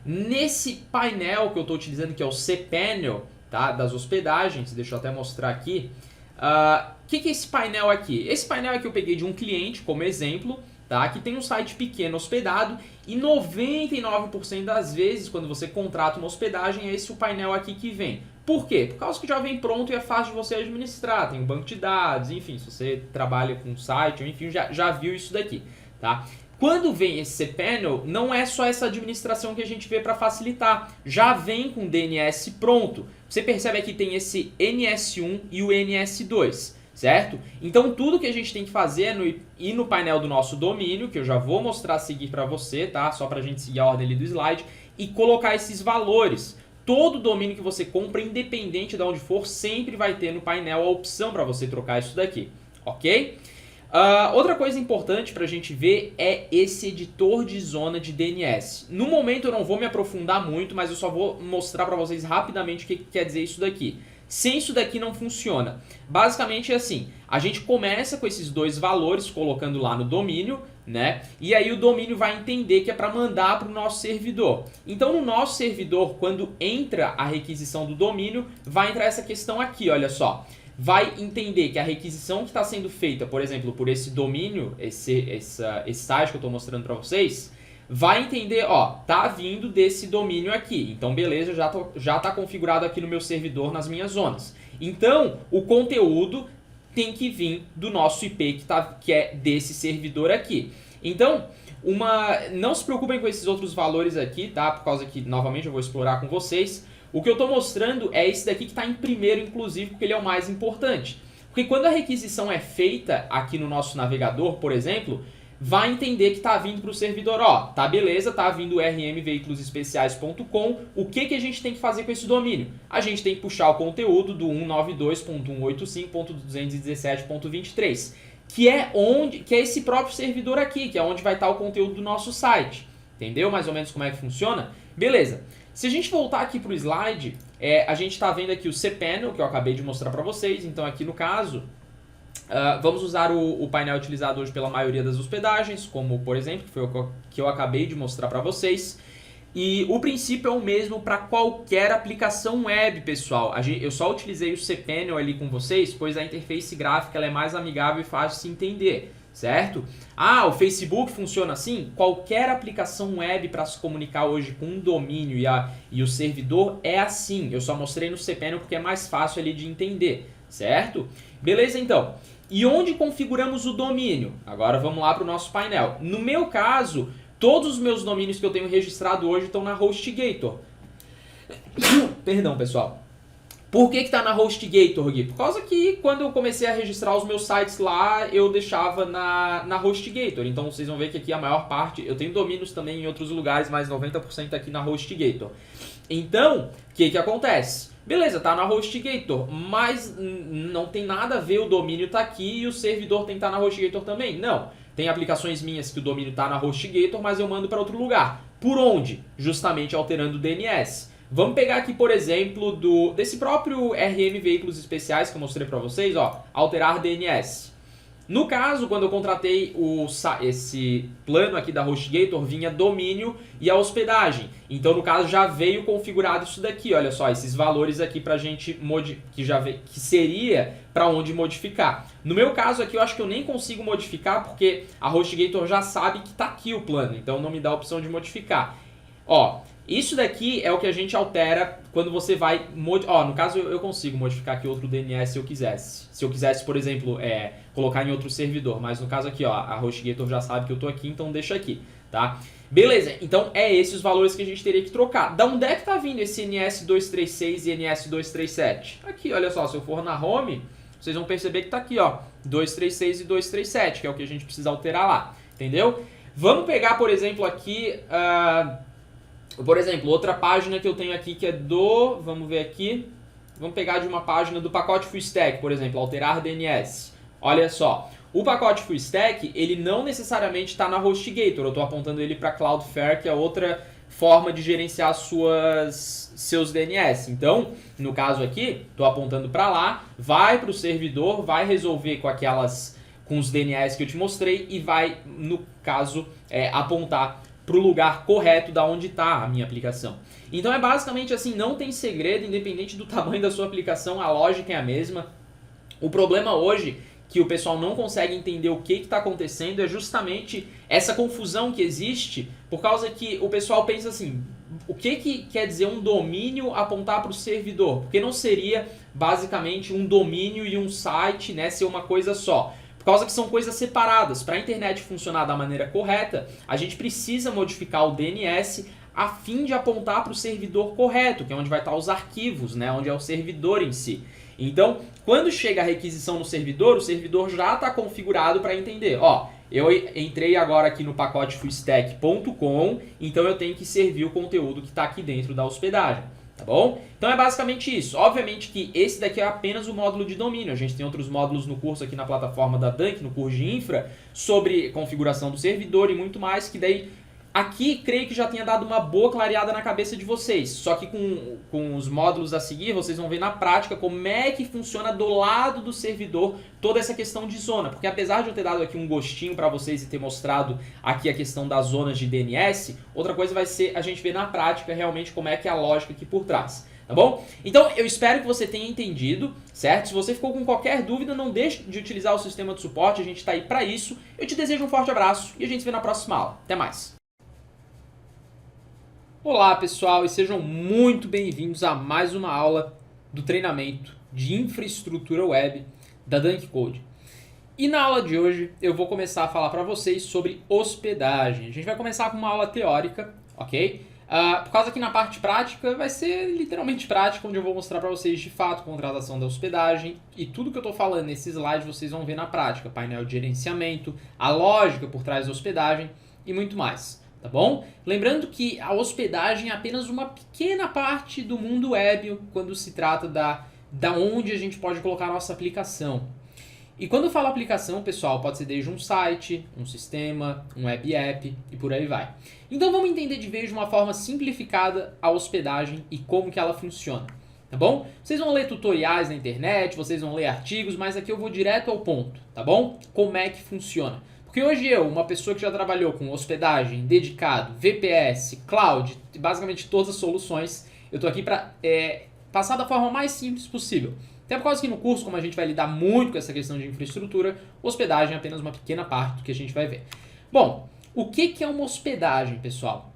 Speaker 1: nesse painel que eu estou utilizando, que é o cPanel, tá, das hospedagens. Deixa eu até mostrar aqui. O que é esse painel aqui? Esse painel aqui eu peguei de um cliente como exemplo, tá, que tem um site pequeno hospedado e 99% das vezes quando você contrata uma hospedagem é esse o painel aqui que vem. Por quê? Por causa que já vem pronto e é fácil de você administrar, tem um banco de dados, enfim, se você trabalha com site, enfim, já viu isso daqui, tá? Quando vem esse cPanel, não é só essa administração que a gente vê para facilitar, já vem com DNS pronto. Você percebe aqui tem esse NS1 e o NS2, certo? Então tudo que a gente tem que fazer é ir no painel do nosso domínio, que eu já vou mostrar a seguir para você, tá? Só para a gente seguir a ordem ali do slide, e colocar esses valores. Todo domínio que você compra, independente de onde for, sempre vai ter no painel a opção para você trocar isso daqui, ok? Outra coisa importante para a gente ver é esse editor de zona de DNS. No momento eu não vou me aprofundar muito, mas eu só vou mostrar para vocês rapidamente o que quer dizer isso daqui. Sem isso daqui não funciona. Basicamente é assim, a gente começa com esses dois valores, colocando lá no domínio, né? E aí o domínio vai entender que é para mandar para o nosso servidor. Então no nosso servidor, quando entra a requisição do domínio, vai entrar essa questão aqui, olha só. Vai entender que a requisição que está sendo feita, por exemplo, por esse domínio, esse site que eu estou mostrando para vocês, vai entender, ó, tá vindo desse domínio aqui. Então, beleza, já tá configurado aqui no meu servidor nas minhas zonas. Então, o conteúdo tem que vir do nosso IP que é desse servidor aqui. Então, não se preocupem com esses outros valores aqui, tá? Por causa que, novamente, eu vou explorar com vocês. O que eu estou mostrando é esse daqui que está em primeiro, inclusive, porque ele é o mais importante. Porque quando a requisição é feita aqui no nosso navegador, por exemplo, vai entender que está vindo para o servidor, ó, tá beleza, tá vindo rmveiculosespeciais.com, o que a gente tem que fazer com esse domínio? A gente tem que puxar o conteúdo do 192.185.217.23, que é esse próprio servidor aqui, que é onde vai estar o conteúdo do nosso site. Entendeu mais ou menos como é que funciona? Beleza. Se a gente voltar aqui para o slide, a gente está vendo aqui o cPanel, que eu acabei de mostrar para vocês. Então aqui no caso, vamos usar o painel utilizado hoje pela maioria das hospedagens, como por exemplo, que foi o que eu acabei de mostrar para vocês. E o princípio é o mesmo para qualquer aplicação web, pessoal. Eu só utilizei o cPanel ali com vocês, pois a interface gráfica ela é mais amigável e fácil de se entender. Certo? Ah, o Facebook funciona assim? Qualquer aplicação web para se comunicar hoje com um domínio e o servidor é assim. Eu só mostrei no cPanel porque é mais fácil ali de entender, certo? Beleza, então. E onde configuramos o domínio? Agora vamos lá para o nosso painel. No meu caso, todos os meus domínios que eu tenho registrado hoje estão na HostGator. Perdão, pessoal. Por que está na HostGator, Gui? Por causa que quando eu comecei a registrar os meus sites lá, eu deixava na HostGator. Então vocês vão ver que aqui a maior parte, eu tenho domínios também em outros lugares, mas 90% aqui na HostGator. Então, o que acontece? Beleza, tá na HostGator, mas não tem nada a ver o domínio tá aqui e o servidor tem que estar na HostGator também. Não, tem aplicações minhas que o domínio tá na HostGator, mas eu mando para outro lugar. Por onde? Justamente alterando o DNS. Vamos pegar aqui, por exemplo, desse próprio RM Veículos Especiais que eu mostrei para vocês, ó, alterar DNS. No caso, quando eu contratei esse plano aqui da HostGator, vinha domínio e a hospedagem. Então, no caso, já veio configurado isso daqui, olha só, esses valores aqui pra gente que seria para onde modificar. No meu caso aqui, eu acho que eu nem consigo modificar porque a HostGator já sabe que tá aqui o plano, então não me dá a opção de modificar. Ó, isso daqui é o que a gente altera quando você vai... no caso eu consigo modificar aqui outro DNS se eu quisesse. Se eu quisesse, por exemplo, colocar em outro servidor. Mas no caso aqui, ó, a HostGator já sabe que eu tô aqui, então deixa aqui, tá? Beleza, então esses os valores que a gente teria que trocar. Da onde é que tá vindo esse NS236 e NS237? Aqui, olha só, se eu for na home, vocês vão perceber que tá aqui, ó, 236 e 237, que é o que a gente precisa alterar lá, entendeu? Vamos pegar, por exemplo, aqui... Por exemplo, outra página que eu tenho aqui que é vamos ver aqui, vamos pegar de uma página do pacote Full Stack, por exemplo, alterar DNS. Olha só, o pacote Full Stack, ele não necessariamente está na HostGator, eu estou apontando ele para Cloudflare, que é outra forma de gerenciar seus DNS. Então, no caso aqui, estou apontando para lá, vai para o servidor, vai resolver com os DNS que eu te mostrei e vai, no caso, apontar para o lugar correto da onde está a minha aplicação. Então é basicamente assim, não tem segredo, independente do tamanho da sua aplicação, a lógica é a mesma. O problema hoje que o pessoal não consegue entender o que está acontecendo é justamente essa confusão que existe, por causa que o pessoal pensa assim, o que quer dizer um domínio apontar para o servidor? Porque não seria basicamente um domínio e um site, né, ser uma coisa só. Por causa que são coisas separadas. Para a internet funcionar da maneira correta, a gente precisa modificar o DNS a fim de apontar para o servidor correto, que é onde vai estar os arquivos, né? Onde é o servidor em si. Então, quando chega a requisição no servidor, o servidor já está configurado para entender. Ó, eu entrei agora aqui no pacote fullstack.com, então eu tenho que servir o conteúdo que está aqui dentro da hospedagem. Tá bom? Então é basicamente isso. Obviamente que esse daqui é apenas o módulo de domínio. A gente tem outros módulos no curso aqui na plataforma da Dunk, no curso de infra, sobre configuração do servidor e muito mais, que daí aqui creio que já tenha dado uma boa clareada na cabeça de vocês. Só que com os módulos a seguir, vocês vão ver na prática como é que funciona do lado do servidor toda essa questão de zona. Porque apesar de eu ter dado aqui um gostinho para vocês e ter mostrado aqui a questão das zonas de DNS, outra coisa vai ser a gente ver na prática realmente como é que é a lógica aqui por trás. Tá bom? Então eu espero que você tenha entendido, certo? Se você ficou com qualquer dúvida, não deixe de utilizar o sistema de suporte, a gente está aí para isso. Eu te desejo um forte abraço e a gente se vê na próxima aula. Até mais! Olá pessoal e sejam muito bem-vindos a mais uma aula do treinamento de infraestrutura web da Dunk Code. E na aula de hoje eu vou começar a falar para vocês sobre hospedagem. A gente vai começar com uma aula teórica, ok? Por causa que na parte prática vai ser literalmente prática, onde eu vou mostrar para vocês de fato contratação da hospedagem e tudo que eu estou falando nesse slide vocês vão ver na prática, painel de gerenciamento, a lógica por trás da hospedagem e muito mais, tá bom? Lembrando que a hospedagem é apenas uma pequena parte do mundo web quando se trata da onde a gente pode colocar a nossa aplicação. E quando eu falo aplicação, pessoal, pode ser desde um site, um sistema, um web app e por aí vai. Então vamos entender de vez de uma forma simplificada a hospedagem e como que ela funciona, tá bom? Vocês vão ler tutoriais na internet, vocês vão ler artigos, mas aqui eu vou direto ao ponto, tá bom? Como é que funciona? Porque hoje eu, uma pessoa que já trabalhou com hospedagem, dedicado, VPS, cloud, basicamente todas as soluções, eu tô aqui para passar da forma mais simples possível. Até por causa que no curso, como a gente vai lidar muito com essa questão de infraestrutura, hospedagem é apenas uma pequena parte do que a gente vai ver. Bom, o que é uma hospedagem, pessoal?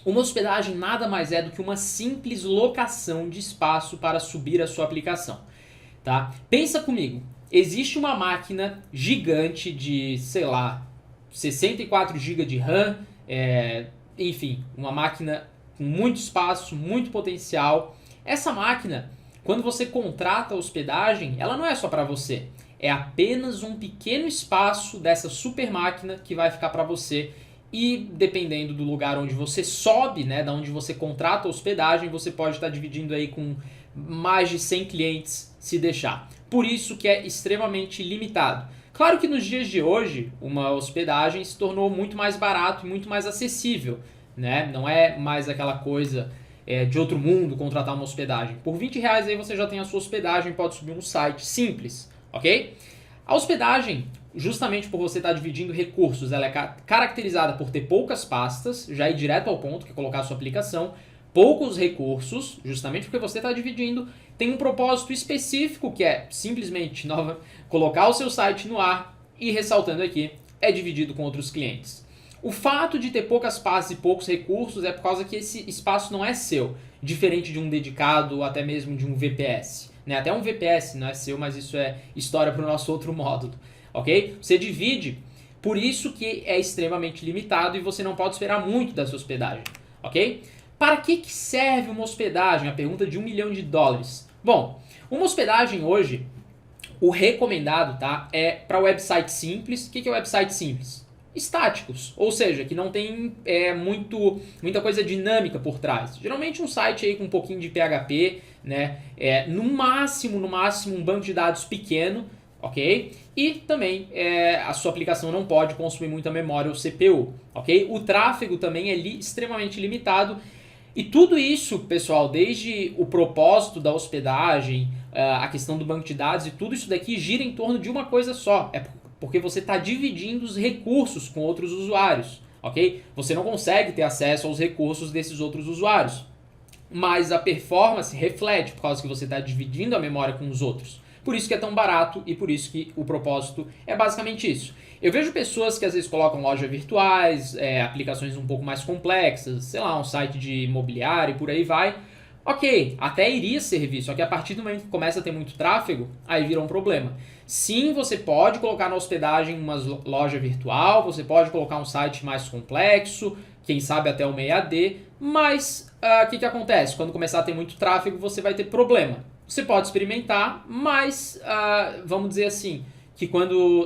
Speaker 1: Uma hospedagem nada mais é do que uma simples locação de espaço para subir a sua aplicação. Tá? Pensa comigo, existe uma máquina gigante de, sei lá, 64 GB de RAM, enfim, uma máquina com muito espaço, muito potencial. Essa máquina, quando você contrata a hospedagem, ela não é só para você. É apenas um pequeno espaço dessa super máquina que vai ficar para você. E dependendo do lugar onde você sobe, né, da onde você contrata a hospedagem, você pode estar dividindo aí com mais de 100 clientes se deixar. Por isso que é extremamente limitado. Claro que nos dias de hoje, uma hospedagem se tornou muito mais barato e muito mais acessível, né? Não é mais aquela coisa de outro mundo contratar uma hospedagem. Por R$20 aí você já tem a sua hospedagem, pode subir um site simples, ok? A hospedagem, justamente por você estar dividindo recursos, ela é caracterizada por ter poucas pastas, já ir direto ao ponto, que é colocar a sua aplicação, poucos recursos, justamente porque você está dividindo, tem um propósito específico que é simplesmente colocar o seu site no ar e, ressaltando aqui, é dividido com outros clientes. O fato de ter poucas pastas e poucos recursos é por causa que esse espaço não é seu, diferente de um dedicado ou até mesmo de um VPS. Né? Até um VPS não é seu, mas isso é história para o nosso outro módulo. Okay? Você divide, por isso que é extremamente limitado e você não pode esperar muito da sua hospedagem. Okay? Para que serve uma hospedagem? A pergunta de $1 milhão. Bom, uma hospedagem hoje, o recomendado, tá, é para website simples. O que é website simples? Estáticos, ou seja, que não tem muita coisa dinâmica por trás. Geralmente um site aí com um pouquinho de PHP, né? No máximo um banco de dados pequeno, ok? E também a sua aplicação não pode consumir muita memória ou CPU, ok? O tráfego também é extremamente limitado. E tudo isso, pessoal, desde o propósito da hospedagem, a questão do banco de dados e tudo isso daqui gira em torno de uma coisa só. Porque você está dividindo os recursos com outros usuários, ok? Você não consegue ter acesso aos recursos desses outros usuários, mas a performance reflete por causa que você está dividindo a memória com os outros. Por isso que é tão barato e por isso que o propósito é basicamente isso. Eu vejo pessoas que às vezes colocam lojas virtuais, aplicações um pouco mais complexas, sei lá, um site de imobiliário e por aí vai. Ok, até iria servir, só que a partir do momento que começa a ter muito tráfego, aí vira um problema. Sim, você pode colocar na hospedagem uma loja virtual, você pode colocar um site mais complexo, quem sabe até uma EAD, mas o que acontece? Quando começar a ter muito tráfego, você vai ter problema. Você pode experimentar, mas vamos dizer assim, que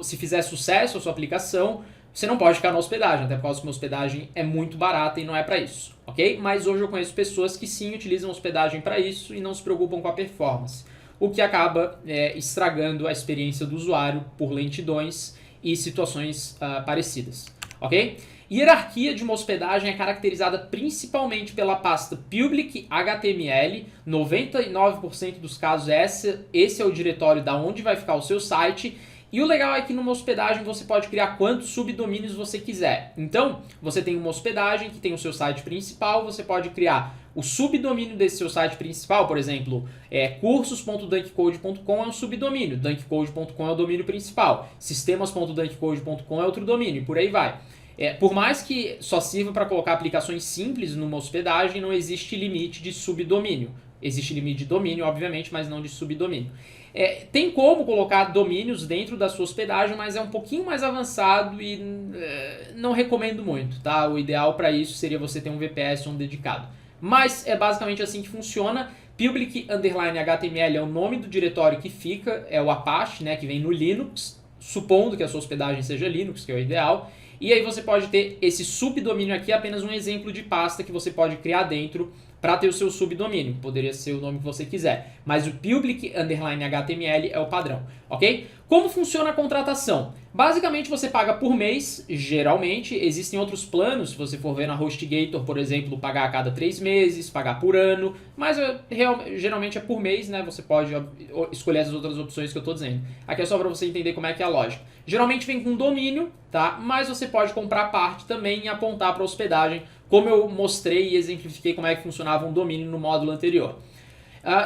Speaker 1: se fizer sucesso a sua aplicação, você não pode ficar na hospedagem, até por causa que uma hospedagem é muito barata e não é para isso, ok? Mas hoje eu conheço pessoas que sim utilizam hospedagem para isso e não se preocupam com a performance, o que acaba estragando a experiência do usuário por lentidões e situações parecidas, ok? Hierarquia de uma hospedagem é caracterizada principalmente pela pasta public HTML, 99% dos casos esse é o diretório da onde vai ficar o seu site. E o legal é que numa hospedagem você pode criar quantos subdomínios você quiser. Então, você tem uma hospedagem que tem o seu site principal, você pode criar o subdomínio desse seu site principal, por exemplo, cursos.dunkcode.com é um subdomínio, dunkcode.com é o domínio principal, sistemas.dunkcode.com é outro domínio, e por aí vai. Por mais que só sirva para colocar aplicações simples numa hospedagem, não existe limite de subdomínio. Existe limite de domínio, obviamente, mas não de subdomínio. Tem como colocar domínios dentro da sua hospedagem, mas é um pouquinho mais avançado e não recomendo muito, tá? O ideal para isso seria você ter um VPS dedicado. Mas é basicamente assim que funciona. Public _ HTML é o nome do diretório que fica, é o Apache, né, que vem no Linux, supondo que a sua hospedagem seja Linux, que é o ideal. E aí você pode ter esse subdomínio aqui, apenas um exemplo de pasta que você pode criar dentro para ter o seu subdomínio. Poderia ser o nome que você quiser. Mas o public _ HTML é o padrão, ok? Como funciona a contratação? Basicamente você paga por mês, geralmente. Existem outros planos, se você for ver na HostGator, por exemplo, pagar a cada 3 meses, pagar por ano. Mas geralmente é por mês, né? Você pode escolher as outras opções que eu estou dizendo. Aqui é só para você entender como é que é a lógica. Geralmente vem com domínio, tá? Mas você pode comprar parte também e apontar para hospedagem, como eu mostrei e exemplifiquei como é que funcionava um domínio no módulo anterior.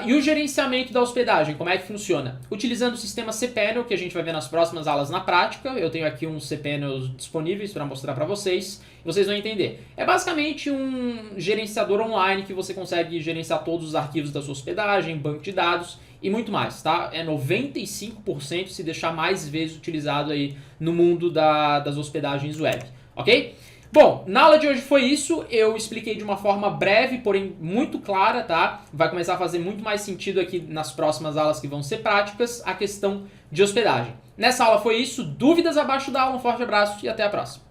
Speaker 1: E o gerenciamento da hospedagem, como é que funciona? Utilizando o sistema cPanel, que a gente vai ver nas próximas aulas na prática. Eu tenho aqui uns cPanels disponíveis para mostrar para vocês. Vocês vão entender. É basicamente um gerenciador online que você consegue gerenciar todos os arquivos da sua hospedagem, banco de dados e muito mais, tá? É 95% se deixar mais vezes utilizado aí no mundo das hospedagens web, ok? Bom, na aula de hoje foi isso, eu expliquei de uma forma breve, porém muito clara, tá? Vai começar a fazer muito mais sentido aqui nas próximas aulas que vão ser práticas, a questão de hospedagem. Nessa aula foi isso, dúvidas abaixo da aula, um forte abraço e até a próxima.